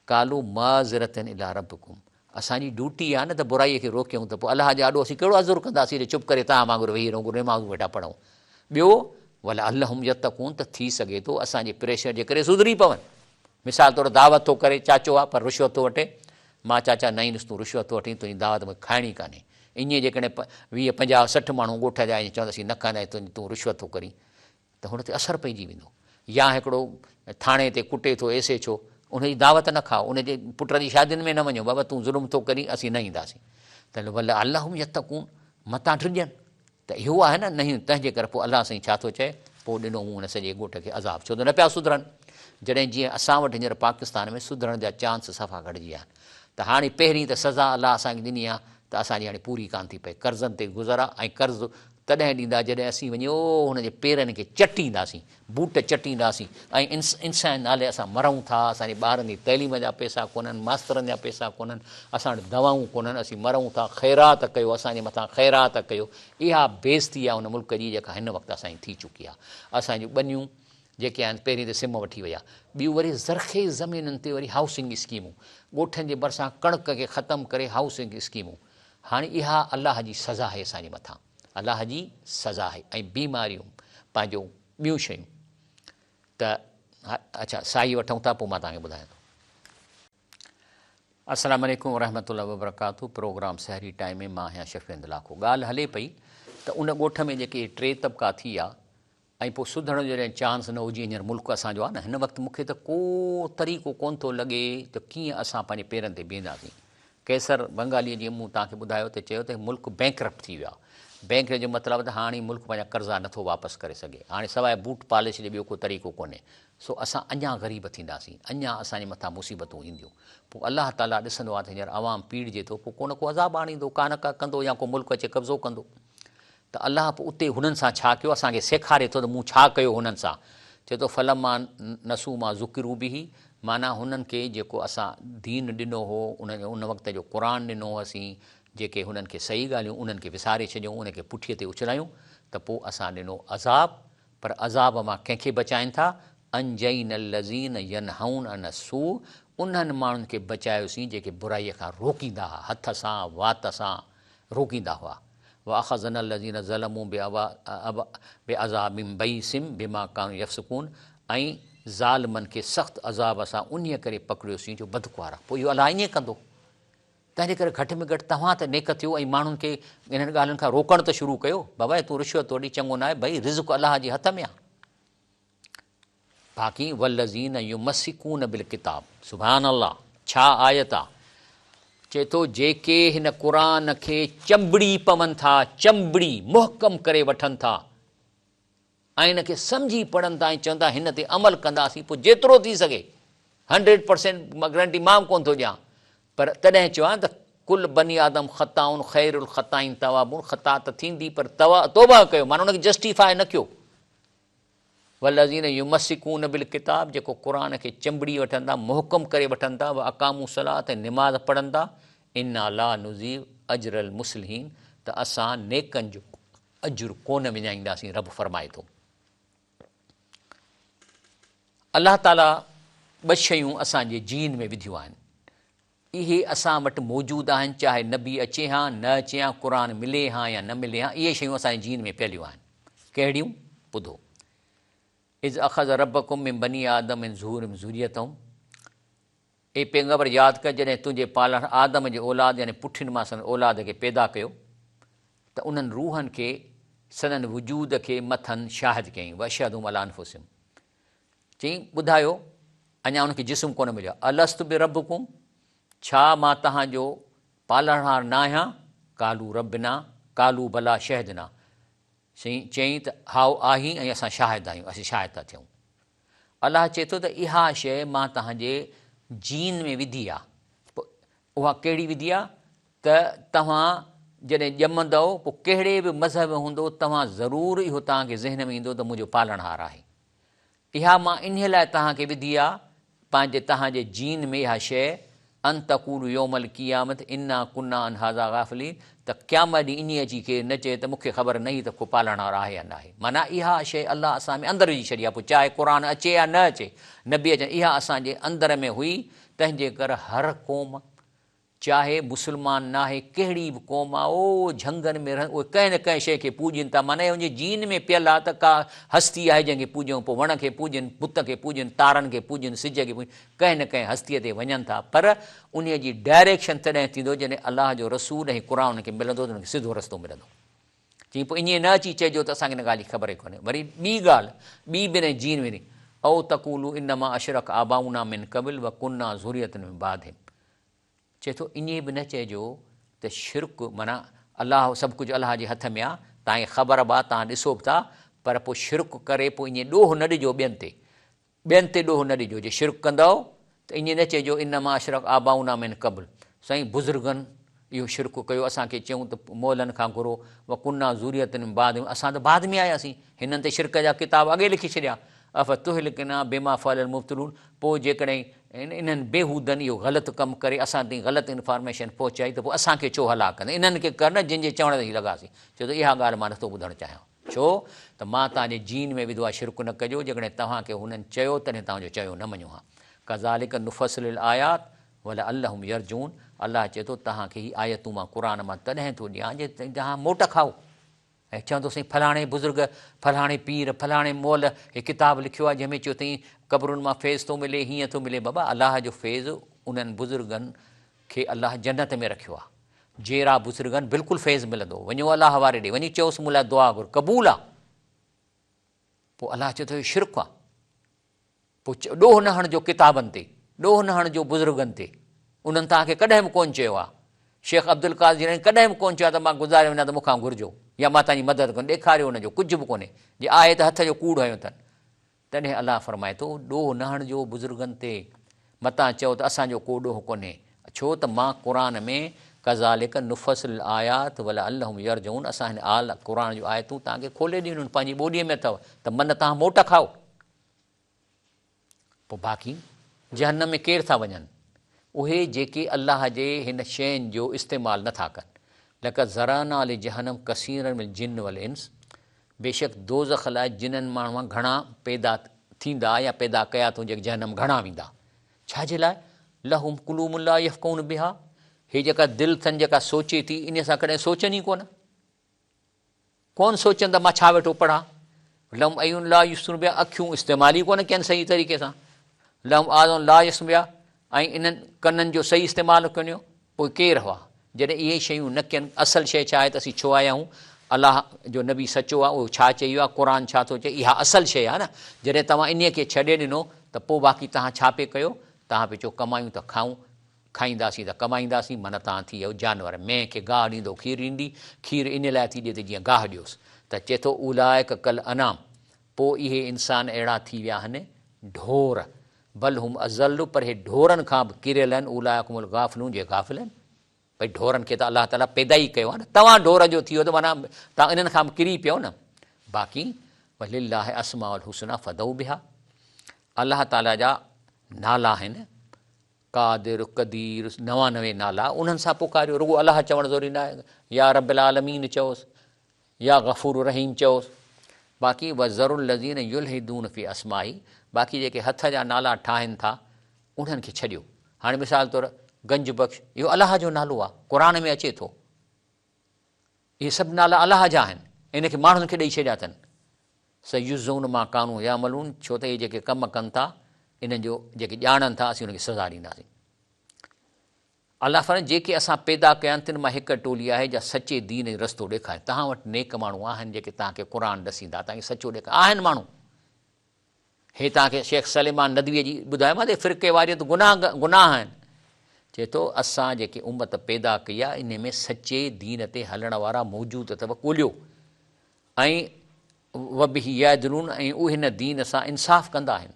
कालू माज़रतन इला रब्बकुम, असांजी ड्यूटी आहे न त बुराईअ खे रोकियूं, त पोइ अलाह जे आॾो असीं कहिड़ो अज़ुरु कंदासीं चुप करे तव्हां वांगुरु वेही रहूं, निमाज़ूं वेठा पढ़ूं। ॿियो भला अल्लहुम यतकून, त थी सघे थो असांजे प्रेशर जे करे सुधरी पवनि। मिसाल तौरु दावत थो करे, चाचो आहे पर रिश्वत थो वठे, मां चाचा न ईंदुसि, तूं रिश्वत थो वठी, तुंहिंजी दावत मूंखे खाइणी कान्हे, ईअं जेकॾहिं 20, 50, 60 माण्हू ॻोठ जा आहिनि चवंदासीं न कंदा तूं रिश्वत थो करी त हुन ते असरु पइजी वेंदो। या हिकिड़ो थाणे ते कुटे थो एसे छो, उनजी दावत न खाओ, उनजे पुट जी शादियुनि में न वञो, बाबा तूं ज़ुल्म थो करी असीं न ईंदासीं। त भले अलाह यतकून मतां डिॼनि त इहो आहे न नहीं, तंहिंजे करे पोइ अलाह साईं छा थो चए, पोइ ॾिनो मूं हुन सॼे ॻोठ खे अज़ाब, छो त न पिया सुधरनि। जॾहिं जीअं असां वटि हींअर पाकिस्तान में सुधरण जा चांस सफ़ा घटिजी विया आहिनि, त हाणे पहिरीं त सज़ा अलाह असांखे ॾिनी आहे त असांजी हाणे पूरी कान थी पए, कर्ज़नि ते गुज़र आहे ऐं कर्ज़ु तॾहिं ॾींदा जॾहिं असीं वञो हुनजे पेरनि खे चटींदासीं, बूट चटींदासीं ऐं इंसान नाले असां मरूं था, असांजे ॿारनि जी तइलीम जा पैसा कोन्हनि, मास्तरनि जा पैसा कोन्हनि, असां वटि दवाऊं कोन्हनि, असीं मरूं था, ख़ैरात कयो, असांजे मथां ख़ैरात कयो। इहा बेइज़ती आहे हुन मुल्क जी जेका हिन वक़्तु असांजी थी चुकी आहे। असांजूं ॿनियूं जेके आहिनि पहिरीं त सिम वठी विया, ॿियूं वरी ज़रख़ेज़ ज़मीनुनि ते वरी हाउसिंग स्कीमूं, ॻोठनि जे भरिसां कणक खे ख़तमु करे हाउसिंग स्कीमूं। हाणे इहा अलाह जी सज़ा आहे असांजे मथां, अलाह जी सज़ा आहे। ऐं बीमारियूं पंहिंजो ॿियूं शयूं त अच्छा साई वठूं था, पोइ मां तव्हांखे ॿुधायां थो। अस्सलाम वालेकुम वरहमतुल्लाहि वबरकातुहू। प्रोग्राम सहरी टाइम में मां आहियां शफ़ीअंद लाखो। ॻाल्हि हले पई त उन ॻोठ में जेके 3 तबक़ा थी विया ऐं पोइ सुधरण जो जॾहिं चांस न हुजे, हींअर मुल्क असांजो आहे न, हिन वक़्तु मूंखे त को तरीक़ो कोन थो लॻे त कीअं असां पंहिंजे पेरनि ते बीहंदासीं। कैसर बंगालीअ जीअं मूं तव्हांखे ॿुधायो त चयो त मुल्क बैंकरप्ट थी वियो आहे। बैंक जो मतिलबु त हाणे मुल्क पंहिंजा कर्ज़ा नथो वापसि करे सघे, हाणे सवाइ बूट पॉलिश जो ॿियो को तरीक़ो कोन्हे। सो असां अञा ग़रीब थींदासीं, अञा असांजे मथां मुसीबतूं ईंदियूं। पोइ अलाह ताला ॾिसंदो आहे त हींअर आवाम पीड़िजे थो, पोइ को न को अज़ाब आणींदो, का न का कंदो, या को मुल्क अचे कब्ज़ो कंदो। त अलाह पोइ उते हुननि सां छा कयो असांखे सेखारे थो त मूं छा कयो हुननि सां। चए थो फलमा नसू मां ज़ुकिरू बि, माना हुननि खे जेको असां दीन ॾिनो हो, उन वक़्त जो क़ुर ॾिनो असीं, जेके हुननि खे सही ॻाल्हियूं उन्हनि खे विसारे छॾियूं, उनखे पुठीअ ते उछलायूं, त पोइ असां ॾिनो अज़ाब। पर अज़ाब मां कंहिंखे बचाइनि था, अंजैन लज़ीन यनहून अन सू, उन्हनि माण्हुनि खे बचायोसीं जेके बुराईअ खां रोकींदा हुआ, हथ सां वात सां रोकींदा हुआ। वाख़ज़न लज़ीन ज़लमूं बेअज़ाबिम बईसिम बिमा कानू यफ़्सकून, ऐं ज़ालिमनि खे सख़्तु अज़ाब सां उन्हीअ करे पकड़ियोसीं जो बदकुआर आहे। पोइ इहो अलाह ईअं कंदो। तंहिंजे करे घटि में घटि तव्हां त नेक थियो ऐं माण्हुनि खे इन्हनि ॻाल्हियुनि खां रोकणु त शुरू कयो। बाबा तूं रिश्वत वठी चङो न आहे, भई रिज़्क़ अलाह जे हथ में आहे। बाक़ी वल्लज़ीन युमस्सिकून बिल किताब, सुभान अल्लाह, छा आयत आहे। चए थो जेके हिन क़ुर खे चंबड़ी पवनि था, चंबड़ी मुहकम करे वठनि था ऐं हिन खे सम्झी पढ़नि था ऐं चवंदा हिन ते अमल कंदासीं, पोइ जेतिरो थी सघे 100% गारंटी मां कोन थो ॾियां, पर तॾहिं चवां त कुल बनी आदम ख़ताउन ख़ैरुल ख़ताइन तवाबुन, ख़ता त थींदी पर तौबा कयो, माना उनखे जस्टिफाई न कयो। वल्लज़ीन युमस्सिकून बिल किताब, जेको क़ुर खे चंबड़ी वठनि था, मुहकम करे वठनि था, व अक़ामू सलात, ऐं निमाज़ पढ़नि था, इन्ना ला नुज़ीब अजरल मुस्लिहीन, त असां नेकनि जो अजुर कोन विञाईंदासीं, रब फरमाए थो। अलाह ताला 2 शयूं असांजे जीन में विधियूं आहिनि, इहे असां वटि मौजूदु आहिनि, चाहे नबी अचे हा न अचे हा, क़ुर मिले हा या न मिले हा, इहे शयूं असांजे जीन में पलियूं आहिनि। कहिड़ियूं? ॿुधो, इज़ अख़ज़ रब्बकुम मिन बनी आदम मिन ज़ुहूरिहिम ज़ुर्रियतहुम, ए पैगंबर यादि कर जॾहिं तुंहिंजे पालण आदम जे औलाद यानी पुठियुनि मां संदनि औलाद खे पैदा कयो, त उन्हनि रूहनि खे संदनि वजूद खे मथनि शाहिद कयईं, वअशहदुहुम अला अनफुसिहिम, चईं ॿुधायो, अञा उनखे जिस्म कोन मिलियो, अलस्तु बि रब्बकुम, छा मां तव्हांजो पालणहार न आहियां? कालू रब्बिना, कालू भला शहदना, चईं त हाओ आहीं ऐं असां शाहिद आहियूं, असीं शाहिद था थियूं। अलाह चए थो त इहा शइ मां तव्हांजे जीन में विधी आहे। उहा कहिड़ी विधी आहे? त तव्हां जॾहिं ॼमंदव, पोइ कहिड़े बि मज़हब में हूंदो, तव्हां ज़रूरु इहो तव्हांखे ज़हन में ईंदो त मुंहिंजो पालणहार आहे। इहा मां इन लाइ तव्हांखे विधी आहे, पंहिंजे तव्हांजे जीन में इहा शइ, अन तक़ूलू यौमल क़ियामत इन्ना कुन्ना अन हाज़ा गाफ़िलीन, त क़यामत ॾींहुं इन अची के न चए त मूंखे ख़बर न हुई त को पालणहार आहे या न आहे। माना इहा शइ अलाह असां में अंदरि विझी छॾी आहे, पोइ चाहे क़ुर अचे या न अचे, नबी अचनि, इहा असांजे अंदर में हुई। तंहिंजे करे हर क़ौम चाहे मुस्लमान ना है कहिड़ी बि क़ौम आहे ओ झंगनि में रहनि उहे कंहिं न कंहिं शइ खे पूॼनि था माना उनजे जीन में पियल आहे त का हस्ती आहे जंहिंखे पूॼूं पोइ वण खे पूॼनि बुत खे पूॼनि तारनि खे पूॼनि सिज खे पूॼनि कंहिं न कंहिं हस्तीअ ते वञनि था पर उन जी डायरेक्शन तॾहिं थींदो जॾहिं अलाह जो रसूल ऐं क़ुर उनखे मिलंदो त उनखे सिधो रस्तो मिलंदो चई पोइ ईअं न अची चइजो त असांखे हिन ॻाल्हि जी ख़बर ई कोन्हे वरी ॿी ॻाल्हि ॿी बि न जीन में औ तक़ूलू इनमा अशरक आबाउना मिन क़बिल व कुन्ना ज़ुरियतन में बाधिन चए थो ईअं बि न चइजो त शिरक माना अलाह सभु कुझु अलाह जे हथ में आहे तव्हांखे ख़बर बि आहे तव्हां ॾिसो बि था पर पोइ शिरक करे पोइ ईअं ॾोह न ॾिजो ॿियनि ते ॾोह न ॾिजो जे शिरक कंदव त ईअं न चइजो इन मां अशरक आबाउना मिन क़बल साईं बुज़ुर्गनि इहो शिरक कयो असांखे चयूं त मोलनि खां घुरो व कुन्ना ज़ुरियतनि में बाद असां त बाद में आयासीं हिननि ते शिरक जा किताब अॻे लिखी छॾिया अफ़ तुहलिकना बिमा फअल मुब्तिलून पोइ जेकॾहिं इन्हनि बेहूदनि इहो ग़लति कमु करे असां ताईं ग़लति इंफॉर्मेशन पहुचाई त पोइ असांखे छो हलाक कंदा इन्हनि खे कर न जंहिंजे चवण ते ई लॻासीं छो त इहा ॻाल्हि मां नथो ॿुधणु चाहियां छो त मां तव्हांजे जीन में विधो आहे शिरक न कजो जेकॾहिं तव्हांखे हुननि चयो तॾहिं तव्हांजो चयो न मञो हा कज़ालिक नुफ़सिल आयात वल अल्लाहुम यरजून अलाह चए थो तव्हांखे हीअ आयतूं मां क़ुर मां तॾहिं थो ॾियां जे तव्हां मोट खाओ ऐं चवंदो साईं फलाणे बुज़ुर्ग फलाणे पीर फलाणे मोल हे किताबु लिखियो आहे जंहिंमें चयो अथई क़बरुनि मां फैज़ थो मिले हीअं थो मिले बाबा अलाह जो फैज़ उन्हनि बुज़ुर्गनि खे अलाह जन्नत में रखियो आहे जहिड़ा बुज़ुर्गनि बिल्कुलु फैज़ मिलंदो वञो अलाह वारे ॾे वञी चयोसि मूं लाइ दुआ घुर क़बूल आहे पोइ अलाह चए थो इहो शिरक आहे पोइ ॾोह न हणिजो किताबनि ते ॾोह न हणिजो बुज़ुर्गनि ते उन्हनि तव्हांखे कॾहिं बि कोन्ह चयो आहे शेख अब्दुल कादिर कॾहिं बि कोन्ह चयो आहे त मां गुज़ारे वञा त मूंखां घुरिजो या मां तव्हांजी मदद कनि ॾेखारियो हुनजो कुझु बि कोन्हे जे आहे त हथ जो कूड़ हयो अथनि तॾहिं अलाह फरमाए थो ॾोह न हणिजो बुज़ुर्गनि ते मतां चओ त असांजो को ॾोह कोन्हे छो त मां क़ुर में कज़ालिक नुफ़सिल आयात वल अल्लाहुम यरजून असां हिन क़ुर जूं आयतूं तव्हांखे खोले ॾिनियूं पंहिंजी ॿोलीअ में अथव त मन तव्हां मोट खाओ पोइ बाक़ी जहन्नम में केरु था वञनि उहे जेके अलाह जे हिन शयुनि जो इस्तेमालु नथा कनि लक ज़राना ले जहन्नम कसीरन मिल जिन वल इंस बेशक दोज़ख लाइ जिन्हनि माण्हूअ घणा पैदा थींदा या पैदा कया अथऊं जेके जहन्नम घणा वेंदा छाजे लाइ लहुम कुलूम ला यफ़क़ून बिहा हे जेका दिलि अथनि जेका सोचे थी इन सां कॾहिं सोचनि ई कोन सोचनि त मां छा वेठो पढ़ां लम अयुन ला युस्रुन बिहा अखियूं इस्तेमालु ई कोन कयनि सही तरीक़े सां लम आज़न ला यस्मिया ऐं इन्हनि कननि जो सही इस्तेमालु कयो पोइ केरु हुआ जॾहिं इहे शयूं न कयनि असल शइ छा आहे त असीं छो आया आहियूं अलाह जो नबी सचो आहे उहो छा चयो आहे क़ुर छा थो चए इहा असल शइ आहे न जॾहिं तव्हां इन खे छॾे ॾिनो त पोइ बाक़ी तव्हां छा पिए कयो तव्हां पिए चओ कमायूं त खाऊं खाईंदासीं त कमाईंदासीं माना तव्हां थी वियो जानवर मैं खे गाह ॾींदो खीरु ॾींदी खीरु इन लाइ थी ॾिए त जीअं गाह ॾियोसि त चए थो उलाइक कल अनाम पोइ इहे इंसान अहिड़ा थी विया आहिनि ढोर बल हुम अज़ल पर हे ढोरनि खां बि किरियल आहिनि उलाइकुमुल गाफ़िलून जे गाफ़िल आहिनि भई ढोरनि खे त अलाह ताला पैदा ई कयो आहे न तव्हां ढोर जो थी वियो त माना तव्हां इन्हनि खां बि किरी पियो न बाक़ी वलिल्लाह अस्माउल हुस्ना फदऊ बिहा अलाह ताला जा नाला आहिनि कादिर क़दीर 99 नाला उन्हनि सां पुकारियो रुॻो अलाह चवणु ज़रूरी न आहे या रब्बिल आलमीन चओसि या गफ़ूर रहीम चओसि बाक़ी वज़रुल लज़ीन युल्हिदून फ़ी अस्माई बाक़ी जेके हथ जा नाला ठाहिनि था उन्हनि खे छॾियो हाणे मिसाल तौरु गंज बख़्श इहो अलाह जो नालो आहे क़ुर में अचे थो इहे सभु नाला अलाह जा आहिनि इन खे माण्हुनि खे ॾेई छॾिया अथनि सयुज़ून मां कानू या मलून छो त इहे जेके कमु कनि था इन्हनि जो जेके ॼाणनि था असीं उनखे सज़ा ॾींदासीं अलाह फरमाए जेके असां पैदा कया आहिनि तिन मां हिकु टोली आहे जा सचे दीन जो रस्तो ॾेखारे तव्हां वटि नेक माण्हू आहिनि जेके तव्हांखे क़ुर ॾसींदा तव्हांखे सचो ॾेखारे आहिनि माण्हू हे तव्हांखे शेख सलेमान नदवीअ जी ॿुधायो मां त फ़िरके वारी त गुनाह आहिनि चए थो असां जेके उम्मत पैदा कई आहे इन में सचे दीन ते हलण वारा मौजूदु अथव ॻोल्हियो ऐं वबिही यादरून ऐं उहे हिन दीन सां इंसाफ़ कंदा आहिनि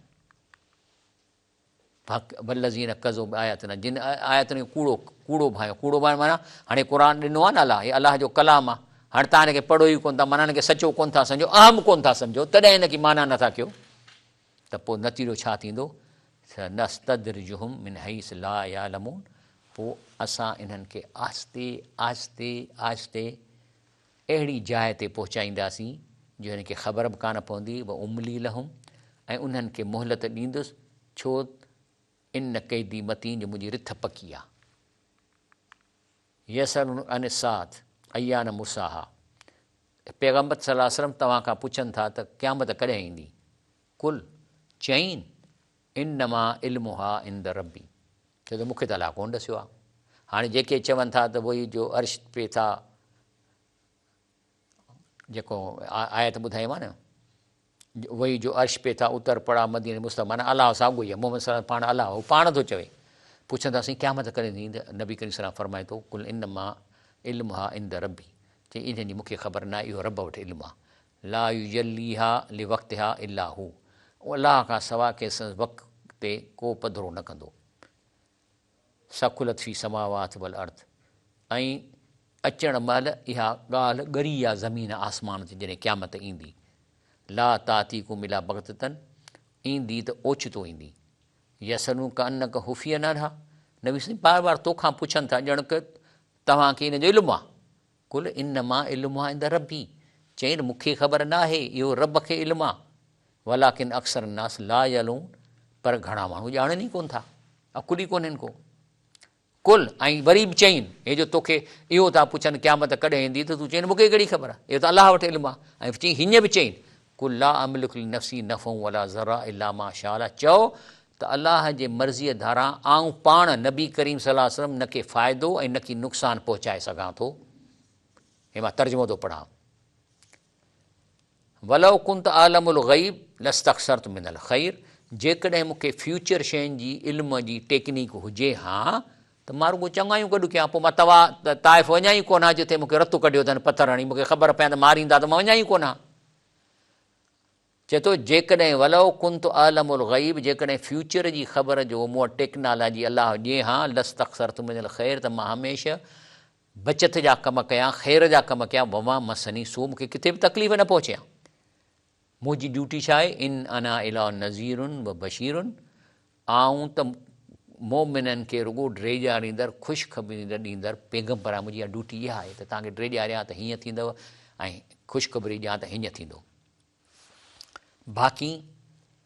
वल्लज़ीन कज़ो आयतुन जिन आयतुनि कूड़ो भायो माना हाणे क़ुर ॾिनो आहे न अलाह हे अलाह जो कलाम आहे हाणे तव्हां हिनखे पढ़ो ई कोन था माना हिनखे सचो कोन था सम्झो अहम कोन था सम्झो तॾहिं हिनखे माना नथा कयो त पोइ नतीजो छा थींदो नस्तद्रिजुहुम मिन हैस ला यालमून पोइ असां इन्हनि खे आहिस्ते आहिस्ते आहिस्ते अहिड़ी जाइ ते पहुचाईंदासीं जो हिनखे ख़बर बि कान पवंदी व उमली लहुम ऐं उन्हनि खे मोहलत ॾींदुसि छो इन क़ैदी मतीन जो मुंहिंजी रिथ पकी आहे यसअलूनका अन साअत अय्यान मुर्साहा, पैगम्बर सल्लल्लाहु अलैहि वसल्लम तव्हां खां पुछनि था त क़यामत कॾहिं ईंदी। कुल चईन इन्नमा इल्मुहा इंद रब्बी, छो त मूंखे त अलाह कोन ॾसियो आहे। हाणे जेके चवनि था त वही जो अर्श पे था, जेको आयत ॿुधाईमां न, वही जो अर्श पे था उतर पड़ा मदीने मुस्तफ़ा, माना अलाह साॻियो ई आहे, मोहम्मद सल्लल्लाहु अलैहि वसल्लम पाण अलाह हो, पाण थो चवे। पुछनि था असीं क़यामत कॾहिं थींदी, नबी करीम सल्लल्लाहु अलैहि वसल्लम फरमाए थो कुल इन्नमा इल्मुहा इंद रब्बी, चई इन जी मूंखे ख़बर न आहे, इहो रब वटि इल्मु आहे। ला युजल्लीहा लिवक़्तिहा इल्ला हू, अलाह खां सवाइ कंहिं वक़्त ते को पधिरो न कंदो। सकुलत फी समावात वल अर्थ, ऐं अचण महिल इहा ॻाल्हि ॻरी आहे ज़मीन आसमान ते जॾहिं क़यामत ईंदी। ला तातीकुम इला बग़्ततन, ईंदी त ओचितो ईंदी। यसअलूनका अन्नका खुफ़िया नहा, नबी साईं बार बार तोखां पुछनि था ॼण त तव्हांखे इन जो इल्मु आहे। कुल इन्नमा इल्मुहा इंद रब्बी, चईनि मूंखे ख़बर न आहे, इहो रब खे इल्मु आहे। वलाकिन अक्सर नास ला यअलमून, पर घणा माण्हू ॼाणनि ई कोन था, अकुल ई कोन्हनि को। कुल, ऐं वरी बि चईनि, हे जो तोखे इहो था पुछनि क़यामत कॾहिं ईंदी, त तूं चईनि मूंखे कहिड़ी ख़बर आहे, इहो त अलाह वटि इल्मु आहे। ऐं चई हीअं बि चईनि कुल ला अमलिकु लिनफ़्सी नफ़अन वला ज़रा इल्ला मा शा अल्लाह, चओ त अलाह जे मर्ज़ीअ धारां आऊं पाण नबी करीम सल्लल्लाहु अलैहि वसल्लम न के फ़ाइदो ऐं न की नुक़सानु पहुचाए सघां थो। हे मां तर्जुमो थो पढ़ां। वलौ कुंत आलमुल ग़ैब लस्तक्सरतु मिनल ख़ैर, जेकॾहिं मूंखे फ्यूचर शयुनि जी इल्म जी टेक्निक हुजे हा त मां रुॻो चङायूं गॾु कयां, पोइ मां तव्हां ताइफ़ वञा ई कोन हा जिते मूंखे रतु कढियो अथनि पथर हणी, मूंखे ख़बर पए त मारींदा त मां वञा ई कोन हा। चए थो जेकॾहिं वलौ कुंत आलमुल ग़ैब, जेकॾहिं फ्यूचर जी ख़बर जो मूं वटि टेक्नोलॉजी अलाह ॾिए हा लस्तक्सरतु मिनल ख़ैर, त मां हमेशह बचत जा कम कयां, ख़ैर जा कम कयां। वमा मसनी सू, मूंखे किथे बि तकलीफ़ न पहुचे हा। मुंहिंजी ड्यूटी छा आहे, इन अना इला नज़ीरुन व बशीरुन, आऊं त मोमिननि खे रुॻो ड्रेॼारींदड़ ख़ुशख़बरी ॾींदड़ पैगम्बर आहे। मुंहिंजी इहा ड्यूटी इहा आहे त तव्हांखे ड्रेॼारियां त हीअं थींदव ऐं ख़ुशख़बरी ॾियां त हीअं थींदो। बाक़ी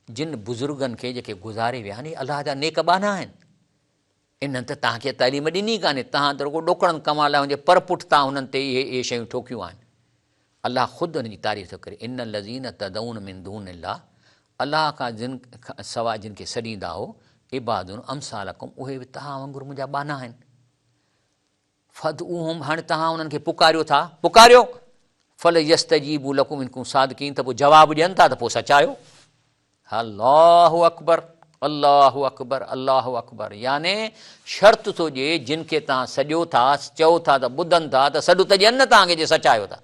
जिन बुज़ुर्गनि खे जेके गुज़ारे विया आहिनि, अलाह जा नेक बाना आहिनि, इन्हनि त तव्हांखे तालीम ॾिनी कान्हे, तव्हां त रुॻो ॾोकड़नि कमां लाइ हुनजे परपुठ तव्हां हुननि ते इहे शयूं ठोकियूं आहिनि। अलाह ख़ुदि हुनजी तारीफ़ थो करे, इन लज़ीन तदऊन मिन दूनिल्लाह, अलाह खां जिन सवाइ जिन खे सॾींदा हो, इबादुन अमसालकुम, उहे बि तव्हां वांगुरु मुंहिंजा बाना आहिनि। फदऊहुम, हाणे तव्हां उन्हनि खे पुकारियो था, पुकारियो, फल यस्तजीबू लकुम इन कुंतुम सादिकीन, त पोइ जवाबु ॾियनि था त पोइ सचायो। अल्लाहु अकबर, अल्लाहु अकबर, अल्लाहु अकबर, याने शर्त थो ॾिए जिन खे तव्हां सॼो था, चओ था त ॿुधनि था, त सॾु त ॾियनि न तव्हांखे जे सचायो था,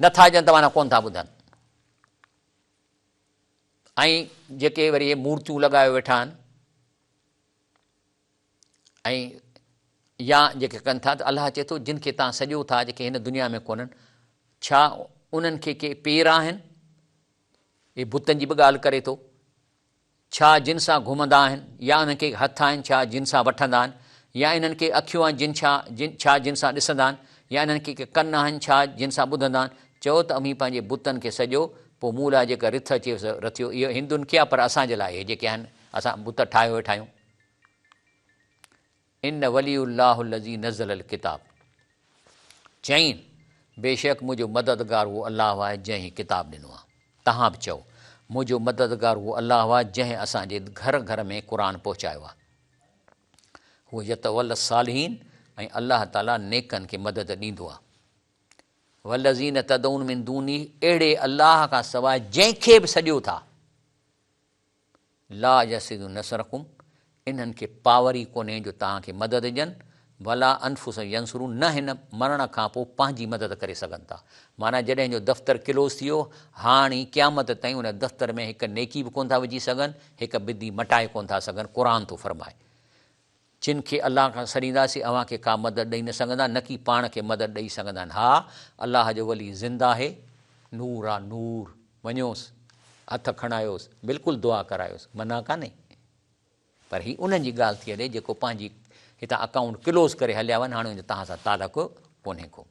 नथा ॾियनि त माना कोन था ॿुधनि। ऐं जेके वरी इहे मूर्तियूं लॻाए वेठा आहिनि ऐं या जेके कनि था, त अलाह चए थो जिन खे तव्हां सॼो था, जेके हिन दुनिया में कोन्हनि, छा उन्हनि खे के पेर आहिनि, इहे बुतनि जी बि ॻाल्हि करे थो, छा जिन सां घुमंदा आहिनि, या उन्हनि खे हथ आहिनि, छा जिन सां वठंदा आहिनि, या इन्हनि खे अखियूं आहिनि, छा जिन सां ॾिसंदा आहिनि, या इन्हनि खे कन आहिनि, छा जिन सां ॿुधंदा आहिनि। चओ त अमीं पंहिंजे बुतनि खे सॼो, पोइ मूं लाइ जेका रिथ अचे रथियो, इहो हिंदुनि खे आहे, पर असांजे लाइ इहे जेके आहिनि असां बुत ठाहे वेठा आहियूं। इन वलीउल्लाहु लज़ी नज़ल किताब, चईं बेशक मुंहिंजो मददगार उहो अलाह आहे जंहिं किताब ॾिनो आहे। तव्हां बि चओ मुंहिंजो मददगार उहो अलाह आहे जंहिं असांजे घर घर में क़ुर पहुचायो आहे। उहो यतवल सालिहीन, ऐं अलाह ताला नेकनि खे मदद ॾींदो आहे। वलज़ीन तदऊन मिन दूनी, अहिड़े अलाह खां सवाइ जंहिंखे बि सॼो था, ला यसिदु नसरकुम, इन्हनि खे पावर ई कोन्हे जो तव्हांखे मदद ॾियनि, भला अनफुस यंसरू, न हिन मरण खां पोइ पंहिंजी मदद करे सघनि था। माना जॾहिं जो दफ़्तरु क्लोज़ थी वियो, हाणे क़यामत ताईं उन दफ़्तर में हिकु नेकी बि कोन था विझी सघनि, हिकु बिदी मटाए कोन था सघनि। क़ुर थो फरमाए जिन खे अलाह खां सॾींदासीं अव्हांखे का मदद ॾेई न सघंदा, न की पाण खे मदद ॾेई सघंदा आहिनि। हा, अलाह जो वली ज़िंदा आहे, नूर आहे, नूर, वञोसि हथ खणायोसि, बिल्कुलु दुआ करायोसि, मना कान्हे, पर ही उन्हनि जी ॻाल्हि थी हले जेको पंहिंजी हितां अकाउंट क्लोज़ करे हलिया वञनि, हाणे तव्हां सां तालुक कोन्हे को।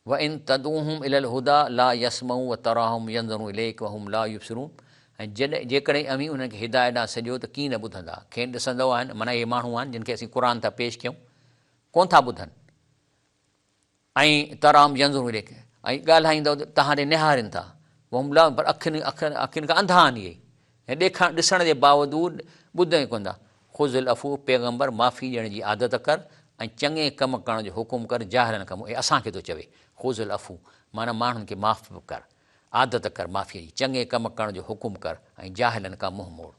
व इन तदऊहुम इलल हुदा ला यसमऊ व तराहुम यंज़रू इलैक व हुम ला युबसिरून, ऐं जेकॾहिं अमीं उन्हनि खे हिदायत ॾांहुं सॼो त कीअं न ॿुधंदा, खेनि ॾिसंदो आहिनि माना इहे माण्हू आहिनि जिन खे असीं क़ुर था पेश कयूं कोन था ॿुधनि ऐं तराम यंज़ुर इलैक ऐं ॻाल्हाईंदव त तव्हां ॾे निहारनि था वहुमला पर अखियुनि खां अंधा आहिनि इहे ऐं ॾिसण जे बावजूदु ॿुधनि कोन था। ख़ुज़िल अफ़ू पैगंबर माफ़ी ॾियण जी आदत कर ऐं चङे कम करण जो हुकुम कर जाहिरनि कमु इहे असांखे थो चवे। ख़ुज़िल अफ़ू माना माण्हुनि खे माफ़ कर, आदत कर माफ़ीअ जी, चङे कम करण जो हुकुम कर ऐं जाहिलनि खां मुंहुं मोड़।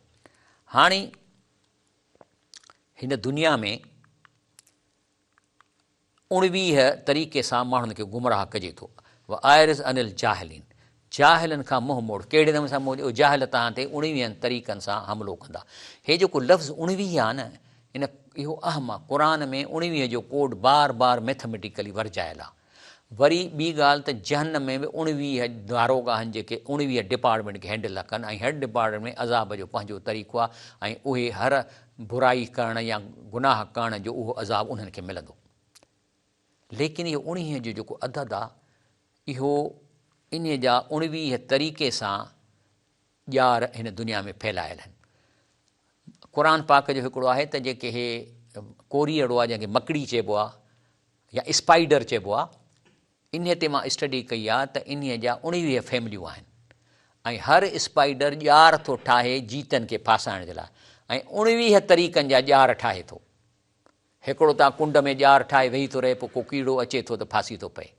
हाणे हिन दुनिया में 19 तरीक़े सां माण्हुनि खे गुमराह कजे थो। व आयरिस अनिल जाहिलीन, जाहिलनि खां मुंहुं मोड़। कहिड़े नमूने सां मुंहुं ॾियो? जाहिल तव्हां ते 19 तरीक़नि सां हमिलो कंदा। हे जेको लफ़्ज़ 19 आहे न, इन इहो अहम आहे। क़ुर में 19 जो कोड बार बार मैथमेटिकली वरजायल आहे। वरी ॿी ॻाल्हि त जहन्नम में बि 19 दारोगा आहिनि जेके 19 डिपार्टमेंट खे हैंडल था कनि ऐं हर डिपार्टमेंट में अज़ाब जो पंहिंजो तरीक़ो आहे ऐं उहे हर बुराई करण या गुनाह करण जो उहो अज़ाब उन्हनि खे मिलंदो। लेकिन इहो 19 जो जेको अदद आहे इहो इन जा 19 तरीक़े सां ॼार हिन दुनिया में फैलायल आहिनि। क़ुर पाक जो हिकिड़ो आहे त जेके हे कोरीअड़ो आहे जंहिंखे मकड़ी चइबो आहे या स्पाइडर चइबो आहे, इन ते मां स्टडी कई आहे त इन जा 19 फैमिलियूं आहिनि ऐं हर स्पाइडर ॼार थो ठाहे जीतनि खे फासाइण जे लाइ ऐं 19 तरीक़नि जा ॼार ठाहे थो। हिकिड़ो तव्हां कुंड में ॼार ठाहे वेही थो रहे, पोइ को कीड़ो अचे थो त फासी थो पए।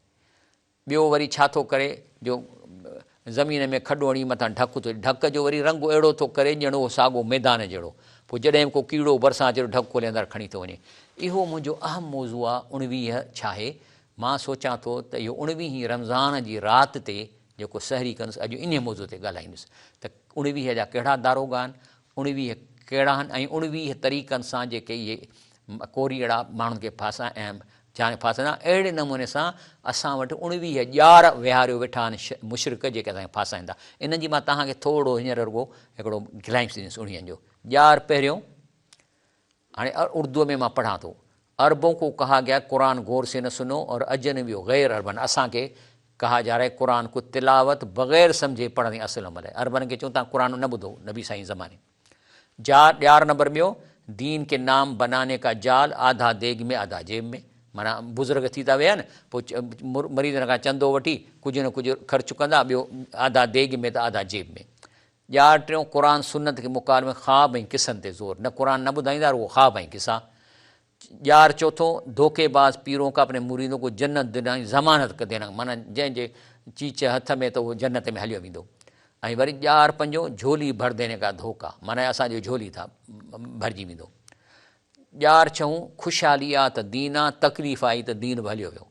ॿियो वरी छा थो करे जो ज़मीन में खॾो हणी मथां ढक थो, ढक जो वरी रंग अहिड़ो थो करे ॼण उहो साॻियो मैदान जहिड़ो, पोइ जॾहिं को कीड़ो भरिसां अचे ढक खोले अंदरि खणी थो वञे। इहो मुंहिंजो अहम मौज़ू आहे। 19 छा आहे? मां सोचां थो त इहो 19 रमज़ान जी राति ते जेको सहरी कंदुसि अॼु इन मौज़ू ते ॻाल्हाईंदुसि त 19 जा कहिड़ा दारोगा आहिनि, 19 कहिड़ा आहिनि ऐं 19 तरीक़नि सां जेके इहे कोरीअड़ा माण्हुनि खे फासंदा। अहिड़े नमूने सां असां वटि 19 ॼार विहारियो वेठा आहिनि मुशरिक़ जेके असांखे फासाईंदा। इन जी मां तव्हांखे थोरो हींअर रुॻो हिकिड़ो गिलाइंस ॾींदुसि 19 जो। ॼार पहिरियों, हाणे उर्दूअ में मां पढ़ां थो। अरबों को कहा गया कुरान गौर से न सुनो और अजनबियो गैर अरबन, असांखे कहा जा रहा है कुरान को तिलावत बग़ैर सम्झे पढ़ण जी असल अमल है। अरबन खे चऊं तव्हां कुरान न ॿुधो नबी साईं ज़माने। ॼार नंबर ॿियो, दीन के नाम बनाने का जाल आधा देग में आधा जेब में, माना बुज़ुर्ग थी था विया न, पोइ मरीज़नि खां चंदो वठी कुझु न कुझु ख़र्चु कंदा, ॿियो आधा देग में त आधा जेब में। ॼार टियों, क़ुरान सुन्नत के मुक़ाबले में ख़्वाब ऐं किसनि ते ज़ोर, न क़ुरान न ॿुधाईंदा उहो ख़्वाब ऐं किसा। ॼार चौथों, धोखेबाज़ पीरों का अपने मुरीदों को जन्नत दिलाएं ज़मानत कर देना, माना जंहिंजे चीच हथ में त उहो जन्नत में हलियो वेंदो। ऐं वरी ॼार पंजो, झोली भर देने का धोखा, माना असांजो झोली था भरिजी वेंदो। ॼार छऊं, ख़ुशहाली आहे त दीन आहे, तकलीफ़ आई त दीन बि हलियो वियो।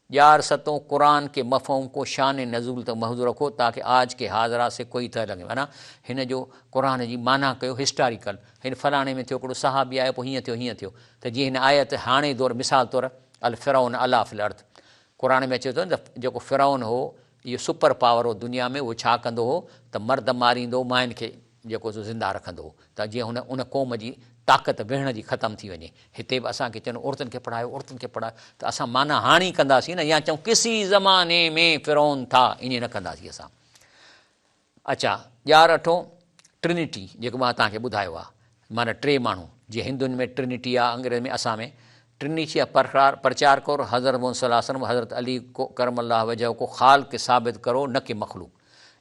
ॼार सतों, क़ुरान के मफ़हूम को शान नज़ूल त महज़ूर रखो ताकि आज के हाज़रा से कोई त लॻे, माना हिन जो क़ुरान जी माना कयो हिस्टोरिकल, हिन फलाणे में थियो हिकिड़ो सहाबी आयो पोइ हीअं थियो त जीअं हिन आयत हाणे दौर मिसाल तौरु अल फ़िरौन अला फ़िल अर्थ, क़ुरान में अचे थो न त जेको फ़िरौन हो इहो सुपर पावर हो दुनिया में, उहो छा कंदो हो त मर्द मारींदो, मायुनि खे जेको ज़िंदा रखंदो हो त जीअं उन क़ौम जी ताक़त विढ़ण जी ख़तमु थी वञे। हिते बि असांखे चवनि औरतुनि खे पढ़ायो त असां माना हाणे ई कंदासीं न, या चऊं किसी ज़माने में फ़िरौन था, ईअं न कंदासीं असां। अच्छा, ॼार अठों, ट्रिनिटी जेको मां तव्हांखे ॿुधायो आहे, माना टे माण्हू, जीअं हिंदुनि में ट्रिनिटी आहे, अंग्रेज़ में असां में ट्रिनिटी आहे। प्रचार करो हज़रत मोहम्मद सल्लल्लाहु अलैहि वसल्लम हज़रत अली को करमल्लाह वजह को खाल के साबित करो न कि मखलूक।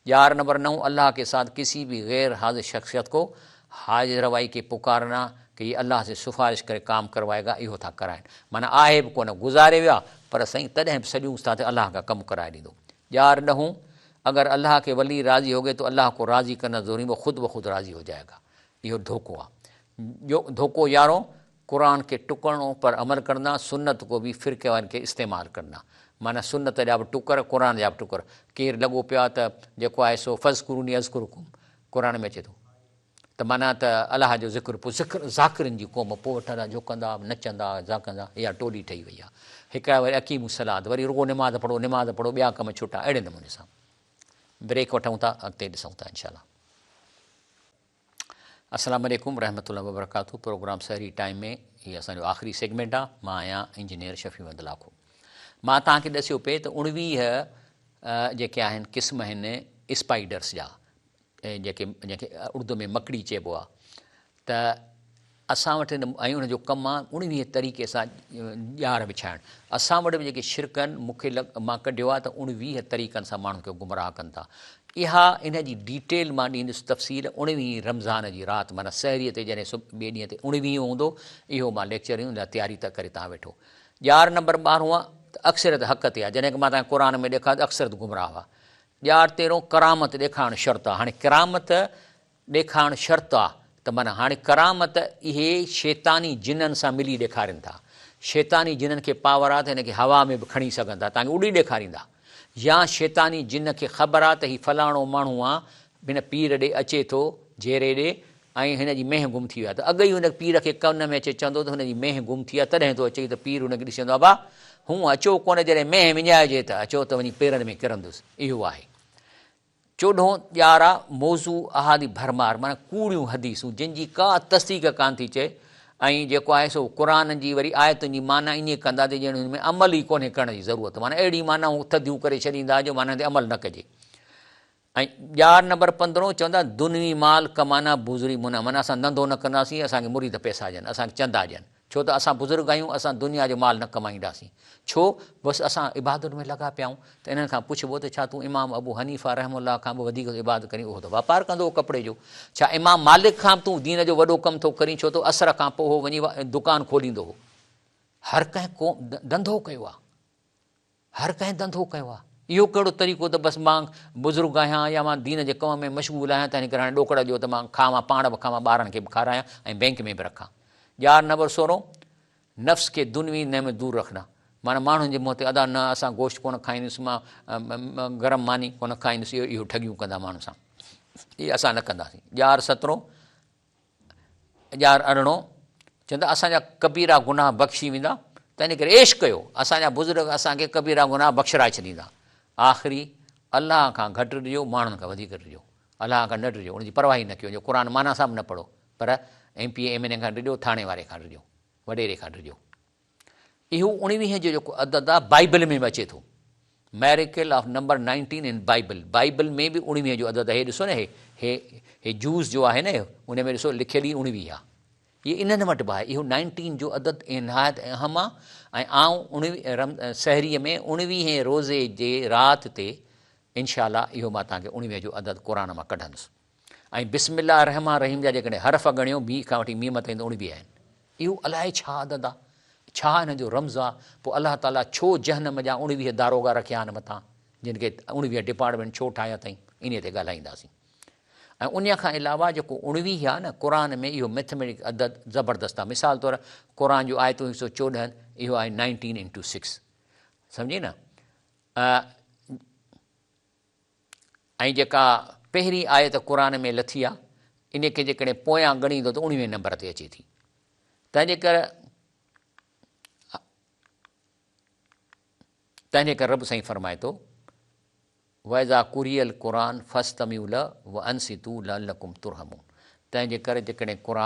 ॼार नंबर 9, अल्लाह के साथ किसी भी गैर हाजिर शख्सियत को हाजिर रवाई के पुकारना कि ये अल्लाह से सिफारिश करे काम करवाएगा, इहो था कराइनि, माना आहे बि कोन, गुज़ारे विया पर साईं तॾहिं बि सॼूंसि था त अल्लाह का कमु कराए ॾींदो। ॼार 9, अगर अल्लाह के वली राज़ी हो गए तो अल्लाह को राज़ी करना ज़रूरी, वो ख़ुद ब ख़ुद राज़ी हो जाएगा, इहो धोखो आहे। धोखो 11, कुरान के टुकड़ों पर अमल करना, सुन्नत को भी फ़िरक़े वारनि खे इस्तेमालु करना, माना सुन्नत जा बि टुकर क़ुरान जा बि टुकर। केरु लॻो पियो आहे त जेको आहे सो फ़ज़कुरूनी अज़कुरुकुम क़ुरान में अचे थो त माना त अलाह जो ज़िक्र, पोइ ज़ाकिरनि जी क़ौम, पोइ वठंदा झुकंदा नचंदा ज़ाकंदा, इहा टोली ठही वई आहे। हिकु वरी अकीमु सलाद, वरी रुॻो निमाज़ पढ़ो ॿिया कम छुटा, अहिड़े नमूने सां। ब्रेक वठूं था, अॻिते ॾिसूं था इंशाअल्लाह। अस्सलामु अलैकुम रहमतुल्लाहि व बरकातहू। प्रोग्राम सहरी टाइम में हीअ असांजो आख़िरी सेगमेंट आहे। मां आहियां इंजीनियर शफ़ी अहमद लाखो। मां तव्हांखे ॾसियो पिए त 19 जेके आहिनि क़िस्म आहिनि स्पाइडर्स जा, जंहिंखे उर्दू में मकड़ी चइबो आहे, त असां वटि ऐं उनजो कमु आहे 19 तरीक़े सां ॼाण विछाइणु। असां वटि बि जेके शिरक आहिनि मूंखे मां कढियो आहे त 19 तरीक़नि सां माण्हुनि खे गुमराह कनि था। इहा इन जी डिटेल मां ॾींदुसि तफ़सील 19 रमज़ान जी राति, माना सहरीअ ते जॾहिं ॿिए ॾींहं ते 19 हूंदो, इहो मां लेक्चर लाइ तयारी त करे तव्हां वेठो। ॼाण नंबर 12 आहे त अक्सरत हक़ ते आहे, जॾहिं की मां तव्हांखे क़ुर में ॾेखारियो त अक्सरत गुमराह आहे। ॼाण 13 करामत ॾेखारणु शर्त आहे। हाणे करामत ॾेखारणु शर्त आहे त माना हाणे करामत इहे शैतानी जिन्हनि सां मिली ॾेखारीनि था। शैतानी जिन्हनि खे पावर आहे त हिनखे हवा में बि खणी सघनि था, तव्हांखे उॾी ॾेखारींदा। या शैतानी जिन खे ख़बर आहे त हीउ फलाणो माण्हू आहे, हिन पीर ॾे अचे थो जेरे ॾे ऐं हिन जी मेंहुं गुम थी वियो आहे, त अॻु ई हुन पीर खे कन में अचे चवंदो त हुनजी मेंहुं गुम थी आहे, तॾहिं थो अचे त पीर हुनखे ॾिसी चवंदो आहे भाउ हूं अचो कोन, जॾहिं मेंहुं विञाइजे त अचो त वञी पेरनि में किरंदुसि। इहो आहे। 14 ॼाण आहे मौज़ू अहादी भरमार, माना कूड़ियूं हदीसूं जंहिंजी का तस्दीक कान थी चए, ऐं जेको आहे सो क़ुर जी वरी आयतुनि जी माना ईअं कंदा त ॼण हुन में अमल ई कोन्हे करण जी ज़रूरत, माना अहिड़ी मानाऊं थधियूं करे छॾींदा जो माना ते अमल न कजे। ऐं ॼाण नंबर 15 चवंदा दुनिया माल कमाना बुज़ुर्ग मुना, माना असां धंधो न कंदासीं, असांखे मुरीद पैसा ॾियनि, असांखे चंदा ॾियनि, छो त असां बुज़ुर्ग आहियूं, असां दुनिया जो माल न कमाईंदासीं। छो? बसि असां इबादत में लॻा पिया आहियूं। त इन्हनि खां पुछिबो त छा तूं इमाम अबू हनीफ़ा रहमतुल्लाह खां बि वधीक इबादत करीं? उहो त वापारु कंदो हो कपिड़े जो। छा इमाम मालिक खां बि तूं दीन जो वॾो कमु थो करीं? छो त असर खां पोइ हो वञी दुकानु खोलींदो हो। हर कंहिं को धंधो कयो आहे, हर कंहिं धंधो कयो आहे। इहो कहिड़ो तरीक़ो त बसि मां बुज़ुर्ग आहियां या मां दीन जे कम में मशगूल आहियां त हिन करे हाणे ॾोकड़ ॾियो त मां खावां, पाण बि खावां, ॿारनि खे बि खारायां ऐं बैंक में बि रखां। ॼाण नंबर 16 नफ़्स खे दुनवी न में दूरि रखना, माना माण्हुनि जे मुंहं ते अदा न असां गोश्त कोन खाईंदुसि, मां गरम मानी कोन खाईंदुसि, इहो ठगियूं कंदा माण्हू सां, इहे असां न कंदासीं। ॼाण 17 ॼाण 18 चवंदा असांजा कबीरा गुनाह बख़्शी वेंदा, त इन करे ऐश कयो, असांजा बुज़ुर्ग असांखे कबीरा गुनाह बख़्शराए छॾींदा। आख़िरी अलाह खां घटि ॾिजो, माण्हुनि खां वधीक ॾिजो, अलाह खां न ॾिजो, उनजी परवाह ई न कयो, जो क़ुर माना सां बि न पढ़ो, पर MP MLA खां ॾिजो, थाणे वारे खां ॾिजो, वॾेरे खां ॾिजो। इहो 19 जो जेको अदद आहे बाइबल में बि अचे थो, मैरिकल ऑफ नंबर 19 इन बाइबल में बि 19 जो अदद आहे। हे ॾिसो न, हे जूस जो आहे न, उन में ॾिसो लिखियल ई 19 आहे, इहे इन्हनि वटि बि आहे। इहो 19 जो अदद निहायत अहम आहे। ऐं आउं 19 सहरीअ में 19 रोज़े जे राति ते इनशाअल्लाह इहो मां तव्हांखे 19 जो अदद क़ुर मां कढंदुसि। ऐं बिस्मिल्लाह रहमान रहीम जा जेकॾहिं हरफ़ ॻणियो बी खां वठी मीम ताईं त 19 आहिनि। इहो अलाए छा अदद आहे, छा हिन जो रम्ज़ आहे? पोइ अलाह ताला छो जहनम जा 19 दारोगा रखिया आहिनि मथां, जिन खे 19 डिपार्टमेंट छो ठाहिया अथई, इन ते ॻाल्हाईंदासीं। ऐं उन खां अलावा जेको 19 आहे न क़ुर में, इहो मैथमेटिक अदद ज़बरदस्त आहे। मिसाल तौरु क़ुर जूं आयतूं 114, इहो आहे 19 into 6, सम्झी न। ऐं जेका पहिरीं आयत क़ुर में लथी आहे, इन खे जेकॾहिं पोयां ॻणींदो त 19 नंबर ते अचे थी। तंहिंजे करे रब साईं फरमाए थो वैज़ा कुरियल क़ुर फस्तमिउ लह व अनसितू लअल्लकुम तुरहमून। तंहिंजे करे जेकॾहिं क़ुर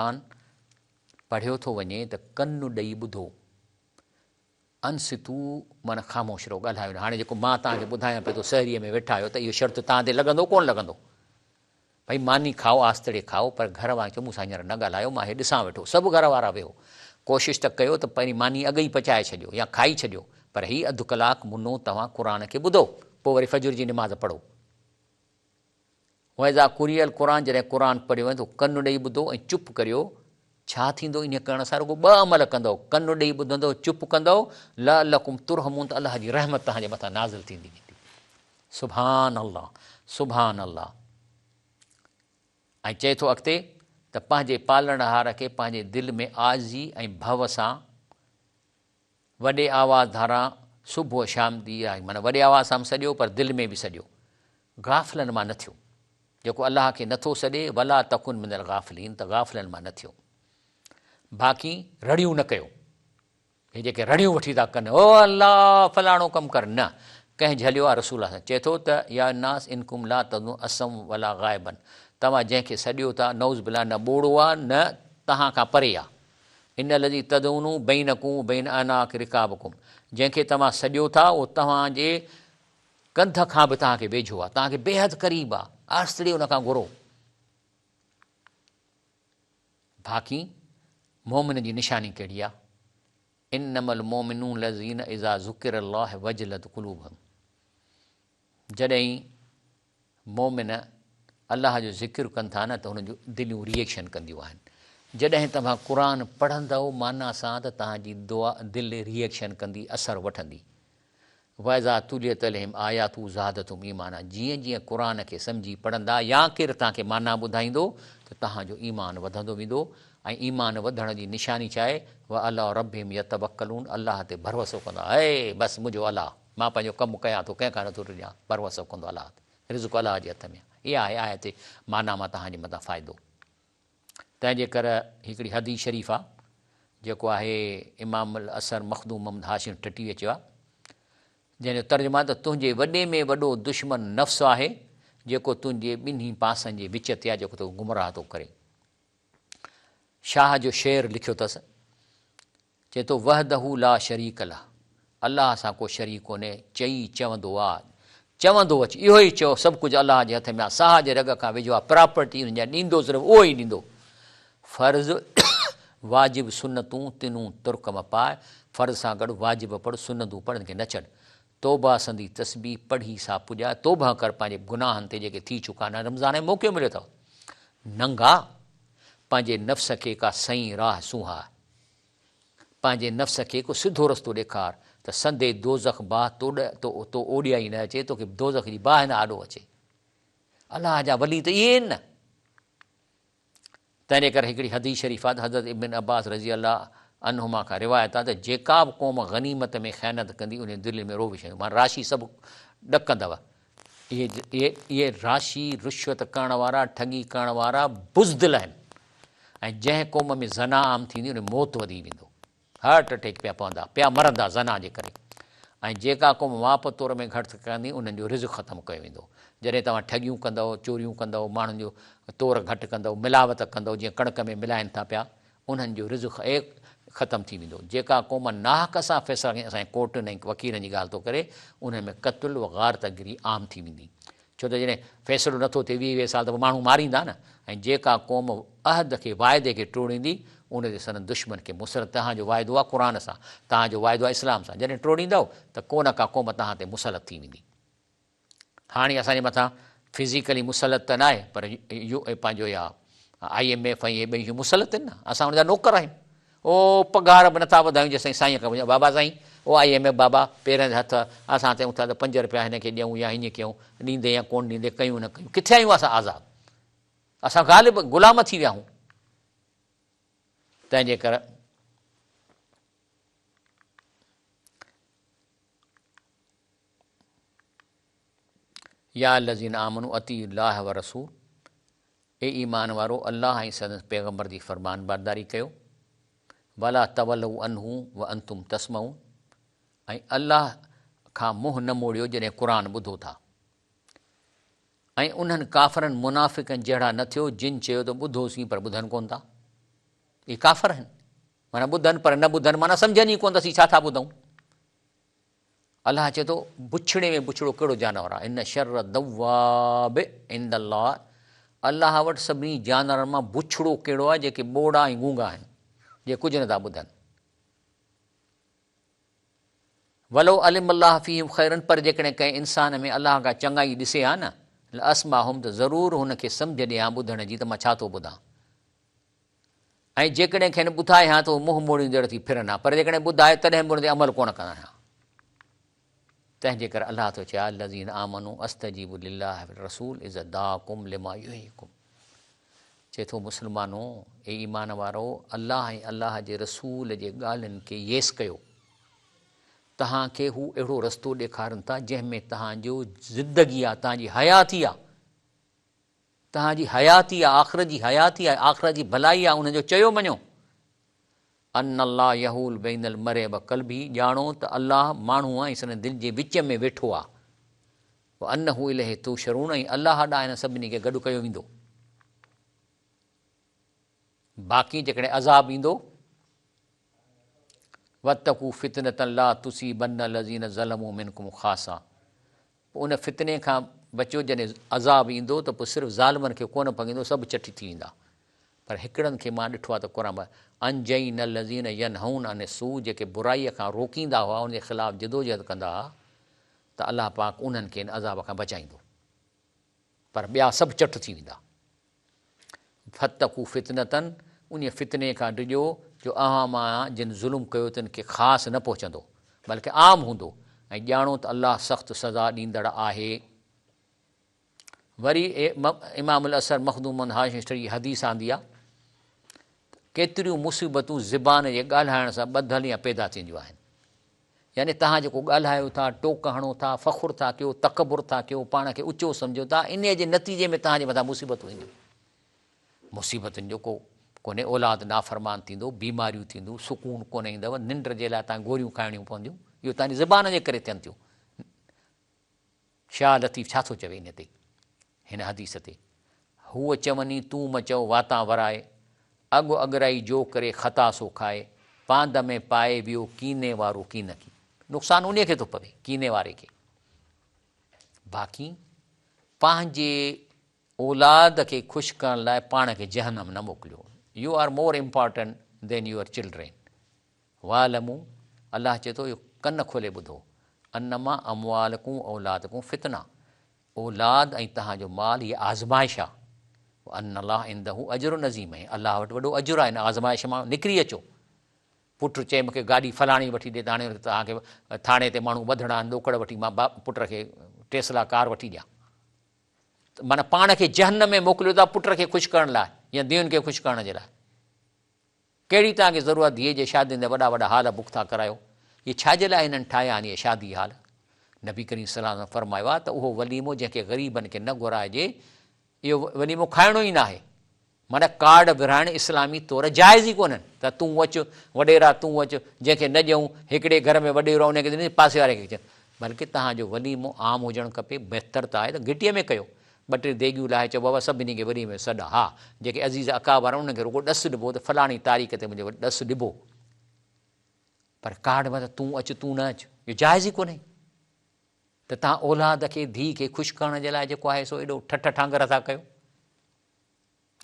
पढ़ियो थो वञे त कनु ॾेई ॿुधो, अनसितू माना ख़ामोश रहो, ॻाल्हायो न। हाणे जेको मां तव्हांखे ॿुधायां पियो थो सहरीअ में वेठा आहियो, त इहो शर्त तव्हां ते लॻंदो कोन लॻंदो? भई मानी खाओ, आस्तड़े खाओ, पर घर वारा चयो मूंसां हींअर न ॻाल्हायो, मां हे ॾिसां वेठो। सभु घर वारा वियो, कोशिशि त कयो त पहिरीं मानी अॻु ई पचाए छॾियो या खाई छॾियो, पर हीउ अधु कलाकु मुनो तव्हां क़ुर खे ॿुधो, पोइ वरी फजर जी निमाज़ पढ़ो। वैज़ा कुरियल क़ुर, जॾहिं क़ुर पढ़ियो वञे त कनु ॾेई ॿुधो ऐं चुप करियो। छा थींदो इन करण सां? रुगो 2 अमल कंदव, कनु ॾेई ॿुधंदव, चुप कंदव, लअल्लकुम तुरहमून, त अलाह जी रहमत तव्हांजे मथां नाज़िल थींदी वेंदी। सुभान अल्लाह, सुभान अल्लाह। ऐं चए थो अॻिते त पंहिंजे पालणहार खे पंहिंजे दिलि में आज़ी ऐं भव सां वॾे आवाज़ धारां सुबुह शाम दी आहे, माना वॾे आवाज़ सां सॼो, पर दिलि में बि सॼो, गाफ़िलनि मां न थियो। जेको अलाह खे नथो सॾे, वला तकुन मिनल गाफ़िलीन, त गाफ़िलनि मां न थियो। बाक़ी रड़ियूं न कयो, हे जेके रड़ियूं वठी था कनि, ओ अल्लाह फलाणो कमु कर, न कंहिं झलियो आहे रसूल सां। चए थो त या नास इनकुम ला तदू असम वला ग़ाइबन, तव्हां जंहिंखे सॾियो था नौज़ बिला न ॿोड़ो आहे न तव्हां खां परे आहे। इन लजी तदूनू बैनकूं बैन अनाक रिकाबकुम, जंहिंखे तव्हां सॾियो था उहो तव्हांजे कंध खां बि तव्हांखे वेझो आहे, तव्हांखे बेहद क़रीब आहे, आस्तड़े उन खां घुरो। बाक़ी मोमिन जी निशानी कहिड़ी आहे? इन्नमल मोमिनून लज़ीन इज़ा ज़ुकिरल्लाह वजलत क़ुलूबुहुम। जॾहिं मोमिन अलाह जो ज़िक्र कनि था न त हुननि जूं दिलियूं रिएक्शन कंदियूं आहिनि। जॾहिं तव्हां क़ुर पढ़ंदव माना सां त तव्हांजी दिलि रिएक्शन कंदी, असरु वठंदी। वज़ा तुलियत अलैहिम आयातु ज़ादतुहुम ईमाना। जीअं जीअं क़ुर खे सम्झी पढ़ंदा या केरु तव्हांखे माना ॿुधाईंदो त तव्हांजो ईमान वधंदो वेंदो। ऐं ईमान वधण जी निशानी छा आहे? व अलाह रब्बिहिम यतवक्कलून। अलाह ते भरोसो कंदा, हे बसि मुंहिंजो अलाह, मां पंहिंजो कमु कयां थो, कंहिंखां नथो ॾियां, भरोसो कंदो अलाह ते, रिज़्क़ अलाह जे हथ में। इहा आहे आयत माना मां तव्हांजे मथां फ़ाइदो। तंहिंजे करे हिकिड़ी हदीस शरीफ़ आहे जेको आहे इमाम अल असर मखदूम मोहम्मद हाशिम टटीअ चयो आहे, जंहिंजो तर्जुमा त तुंहिंजे वॾे में वॾो दुश्मन नफ़्स आहे जेको तुंहिंजे ॿिन्ही पासनि जे विच ते आहे, जेको तो गुमराह थो करे। शाह जो शेर लिखियो अथसि, चए थो वहदहू ला शरीक ला, अलाह सां को शरीक कोन्हे। चई चवंदो आहे, चवंदो अचे इहो ई चओ, सभु कुझु अलाह जे हथ में आहे, साह जे रग खां वेझो आहे, प्रॉपर्टी हुनजा ॾींदो सिर्फ़ु उहो ई ॾींदो। फ़र्ज़ वाजिबु सुनतूं तिनूं तुर्क में पाए, फ़र्ज़ सां गॾु वाजिबु पढ़, सुनतूं पढ़, हिनखे न छॾ। तौबा संदी तस्बीह पढ़ी सा पुॼा, तौबा कर पंहिंजे गुनाहनि ते जेके थी चुका आहिनि। रमज़ान जो मौक़ो मिलियो अथव। नंगा पंहिंजे नफ़्स खे का सही राह सुहा, पंहिंजे नफ़्स खे को सिधो रस्तो ॾेखार त संदे दोज़ख बाह तो ओॾियाई न अचे, तोखे दोज़ख जी बाहि न आॾो अचे। अलाह जा वली त इहे आहिनि न। तंहिंजे करे हिकिड़ी हदीस शरीफ़ आहे, हज़रत इब्न अब्बास रज़ी अल्लाह अन्हुमा खां रिवायत आहे त जेका बि क़ौम गनीमत में ख़यानत कंदी उन दिलि में रोब छॾींदो। माना राशि सभु ॾकंदव। इहे राशि रिश्वत करण वारा, ठगी करण वारा बुज़दिल आहिनि। ऐं जंहिं क़ौम में ज़ना आम थींदी उन मौत वधी वेंदो, हार्ट अटैक पिया पवंदा, पिया मरंदा ज़ना जे करे। ऐं जेका क़ौम माप तौर में घटि कंदी उन्हनि जो रिज़्क़ ख़तमु कयो वेंदो। जॾहिं तव्हां ठगियूं कंदव, चोरियूं कंदव, माण्हुनि जो तौर घटि कंदव, मिलावट कंदव, जीअं कणिक में मिलाइनि था पिया, उन्हनि जो रिज़्क़ ख़तमु थी वेंदो। जेका क़ौम नाहक सां फ़ैसिला कई, असांजे कोर्टनि ऐं वकीलनि जी ॻाल्हि थो करे, उन में क़त्ल व गारतगिरी आम थी वेंदी। छो त जॾहिं फ़ैसिलो नथो थिए 20-20 साल त माण्हू मारींदा न। ऐं जेका क़ौम अहद खे वाइदे खे टोड़ींदी उन ते सन दुश्मन खे मुसलत। तव्हांजो वाइदो आहे क़ुर सां, तव्हांजो वाइदो आहे इस्लाम सां, जॾहिं टोड़ींदव त को न का क़ौम तव्हां ते मुसलत थी वेंदी। हाणे असांजे मथां फिज़िकली मुसलत त न आहे, पर पंहिंजो इहा IMF ऐं इहे ॿई मुसलत आहिनि न, असां हुनजा नौकर आहियूं। ओ पघार बि नथा वधायूं जेसिताईं साईं खां वञूं, बाबा साईं ओ IMF बाबा पेरनि जे हथ, असां चयूं था त 5 रुपया हिनखे ॾियूं या हीअं कयूं, ॾींदे या कोन ॾींदे, कयूं न कयूं, किथे आहियूं असां आज़ादु? असां ग़ालिब ग़ुलाम थी विया आहियूं। तंहिंजे करे या लज़ीन आमनू अतीउल्लाह व रसूल, ए ईमान वारो अल्लाह ऐं संदसि पैगम्बर जी फ़रमान बरदारी कयो। वला तवलू अनहू व अंतुम तस्मऊं, ऐं अल्लाह खां मुंहुं न मोड़ियो जॾहिं क़ुर ॿुधो था। ऐं उन्हनि काफ़रनि मुनाफ़िक़नि जहिड़ा न थियो जिन चयो त ॿुधोसीं पर ॿुधनि कोन था। इहे काफ़र आहिनि, माना ॿुधनि पर न ॿुधनि, माना सम्झनि ई कोन त असीं छा था ॿुधूं। अलाह चए थो बुछड़े में बुछड़ो कहिड़ो जानवर आहे? इन शर्र दव्वाब इंदल्लाह, अलाह वटि सभिनी जानवरनि मां बुछड़ो कहिड़ो आहे? जेके ॿोड़ा ऐं गूंगा आहिनि, जे कुझु नथा ॿुधनि। वलो अलिम अल्लाह फ़ीहिम ख़ैरन, पर जेकॾहिं कंहिं इंसान में अलाह खां चङाई ॾिसे हा न, अस्माहुम, त ज़रूरु हुनखे सम्झ ॾियां ॿुधण जी, त मां छा थो ॿुधां। ऐं जेकॾहिं खेनि ॿुधाए हा त उहो मुंहुं मोड़ींदड़ थी फिरनि हा, पर जेकॾहिं ॿुधाए तॾहिं बि उन ते अमल कोन कंदा आहिनि। तंहिंजे करे अलाह थो चए लज़ीन आमनू अस्तजीबु लिल्लाह रसूल इज़ दाकुम लिमा युहीकुम, चए थो मुस्लमानो, ए ईमान वारो, अलाह ऐं अलाह जे रसूल जे ॻाल्हियुनि खे येस कयो। तव्हांखे हू अहिड़ो रस्तो ॾेखारनि था जंहिंमें तव्हांजो ज़िंदगी आहे, तव्हांजी हयाती आहे, तव्हांजी हयाती आहे, आख़िरत जी हयाती आहे, आख़िरत जी भलाई आहे। उनजो चयो मञो। अन अल्लाह यहूल बैनल मरे व क़ल्बी, ॼाणो त अल्लाह माण्हू ऐं संदसि दिलि जे विच में वेठो आहे। अनहू इलैहि तुहशरून, ऐं अल्लाह ॾांहुं हिन सभिनी खे गॾु कयो वेंदो। बाक़ी जेकॾहिं अज़ाब ईंदो, वतकू फितनतन ला तुसीबन लज़ीन ज़लमू मिनकुम ख़ासा, उन फितने खां बचो जॾहिं अज़ाब ईंदो त पोइ सिर्फ़ु ज़ालिमनि खे कोन पघंदो, सभु चटी थी वेंदा। पर हिकिड़नि खे मां ॾिठो आहे त क़ुर में अंजई न लज़ीन यनहून अने सू जेके बुराईअ खां रोकींदा हुआ उन जे ख़िलाफ़ु जदोजहद कंदा हुआ त अलाह पाक उन्हनि खे इन अज़ाब खां बचाईंदो, पर ॿिया सभु चट थी वेंदा। फतकू फितनतन, उन फितने खां डिॼो जो अव्हां मां जिन ज़ुल्म कयो तिन खे ख़ासि न पहुचंदो बल्कि आम हूंदो, ऐं ॼाणो त अलाह सख़्तु सज़ा ॾींदड़ आहे। वरी इमामुल असर मखदूमन हाशिमी हदीस आंदी आहे, केतिरियूं मुसीबतूं ज़बान जे ॻाल्हाइण सां ॿधल या पैदा थींदियूं आहिनि। यानी तव्हां जेको ॻाल्हायो था, टोक हणो था, फ़ख़ुरु था कयो, तकबुर था कयो, पाण खे ऊचो सम्झो था, इन जे नतीजे में तव्हांजे मथां मुसीबतूं ईंदियूं। मुसीबतुनि जो को कोन्हे, औलाद नाफ़रमान थींदो, बीमारियूं थींदियूं, सुकून कोन ईंदव, निंड जे लाइ तव्हां गोरियूं खाइणियूं पवंदियूं, इहो तव्हांजी ज़बान जे करे थियनि थियूं। शाह लतीफ़ छा थो चवे इन ते, हिन हदीस ते, हूअ चवनी तूं मचो वाता वराए, अॻु अॻराई जो करे ख़ता सो खाए, पांद में पाए वियो कीने वारो कीन की, नुक़सानु उन खे थो पवे, कीने वारे खे। बाक़ी पंहिंजे औलाद खे ख़ुशि करण लाइ पाण खे जहन्नम न मोकिलियो। You are more important than your children. वालमू, अलाह चए थो, इहो कन खोले ॿुधो, अनमा अमवालकूं औलादकूं फितना, औलाद ऐं तव्हांजो माल इहा आज़माइश आहे। अन अलाह इंदहू अजर नज़ीम आहे, अलाह वटि वॾो अजुर आहे, हिन आज़माइश मां निकिरी अचो। पुटु चए मूंखे गाॾी फलाणी वठी ॾे, त हाणे तव्हांखे थाणे ते माण्हू ॿधणा आहिनि, ॾोकड़ वठी मां पुट खे टेस्ला कार वठी ॾियां। माना पाण खे जहन्नम में मोकिलियो था पुट खे ख़ुशि करण लाइ या धीअनि खे ख़ुशि करण जे लाइ। कहिड़ी तव्हांखे ज़रूरत धीअ जे शादियुनि जा वॾा वॾा हाल बुक था करायो, इहे छाजे लाइ हिननि ठाहिया आहिनि इहे शादी हाल। नबी करीम सल्लल्लाहु अलैहि वसल्लम फरमायो आहे त उहो वलीमो जंहिंखे ग़रीबनि खे न घुराइजे, इहो वलीमो खाइणो ई न आहे। माना कार्ड विराइण इस्लामी तौरु जाइज़ ई कोन्हनि, त तूं अचु वॾेरा तूं अचु, जंहिंखे न ॾियूं हिकिड़े घर में वॾेरो उनखे पासे वारे खे चवनि, बल्कि तव्हांजो वलीमो आम हुजणु खपे। बहितर त आहे त घिटीअ में कयो, ॿ टे देगियूं लाहे चओ बाबा सभिनी खे वरी में सॾु, हा जेके अज़ीज़ अकाब आहिनि उनखे रुॻो ॾसु ॾिबो त फलाणी तारीख़ ते मुंहिंजो ॾसु ॾिबो, पर कार्ड में त तूं अचु तूं न अचु, इहो जाइज़ ई कोन्हे। त तव्हां औलाद खे धीउ खे ख़ुशि करण जे लाइ जेको आहे सो एॾो ठठ ठांगर था कयो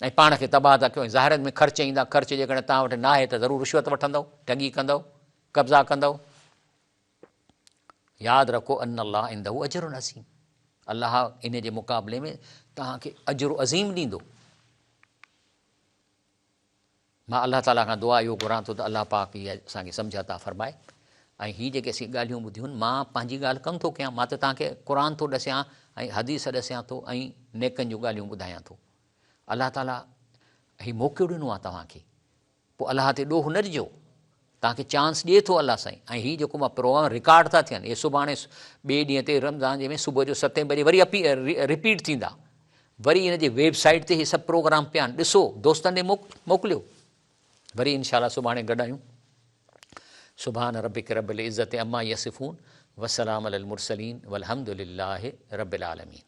ऐं पाण खे तबाह था कयो। ज़ाहिरनि में ख़र्च ईंदा, ख़र्च जेकॾहिं तव्हां वटि न आहे त ज़रूरु रिश्वत वठंदव, ठगी कंदव, कब्ज़ा कंदव। यादि रखो अन अलाह इंदहू अजर अज़ीम, अलाह इन जे मुक़ाबले में तव्हांखे अजर अज़ीम ॾींदो। मां अलाह ताला खां दुआ इहो घुरां थो त अलाह पाक इहा असांखे सम्झ अता फरमाए। ऐं हीअ जेके असीं ॻाल्हियूं ॿुधियूं आहिनि, मां पंहिंजी ॻाल्हि कमु थो कयां, मां त तव्हांखे क़ुर थो ॾसियां ऐं हदीस ॾसियां थो ऐं नेकनि जूं ॻाल्हियूं ॿुधायां थो। अलाह ताला हीउ मौक़ो ॾिनो आहे तव्हांखे, पोइ अलाह ते ॾोह न ॾिजो, तव्हांखे चांस ॾिए थो अलाह साईं। ऐं हीउ जेको मां प्रोग्राम रिकॉर्ड था थियनि, इहे सुभाणे ॿिए ॾींहं ते रमज़ान जे में सुबुह जो 7 बजे वरी रिपीट थींदा, वरी इन जे वेबसाइट ते इहे सभु प्रोग्राम पिया आहिनि, ॾिसो दोस्तनि ॾे मोकिलियो, वरी इंशाअल्लाह सुभाणे गॾु आहियूं। सुभान रब्बिक रब्बिल इज़्ज़ति अम्मा यसिफ़ून वसलाम अलल मुरसलीन वल्हम्दुलिल्लाहि रब्बिल आलमीन।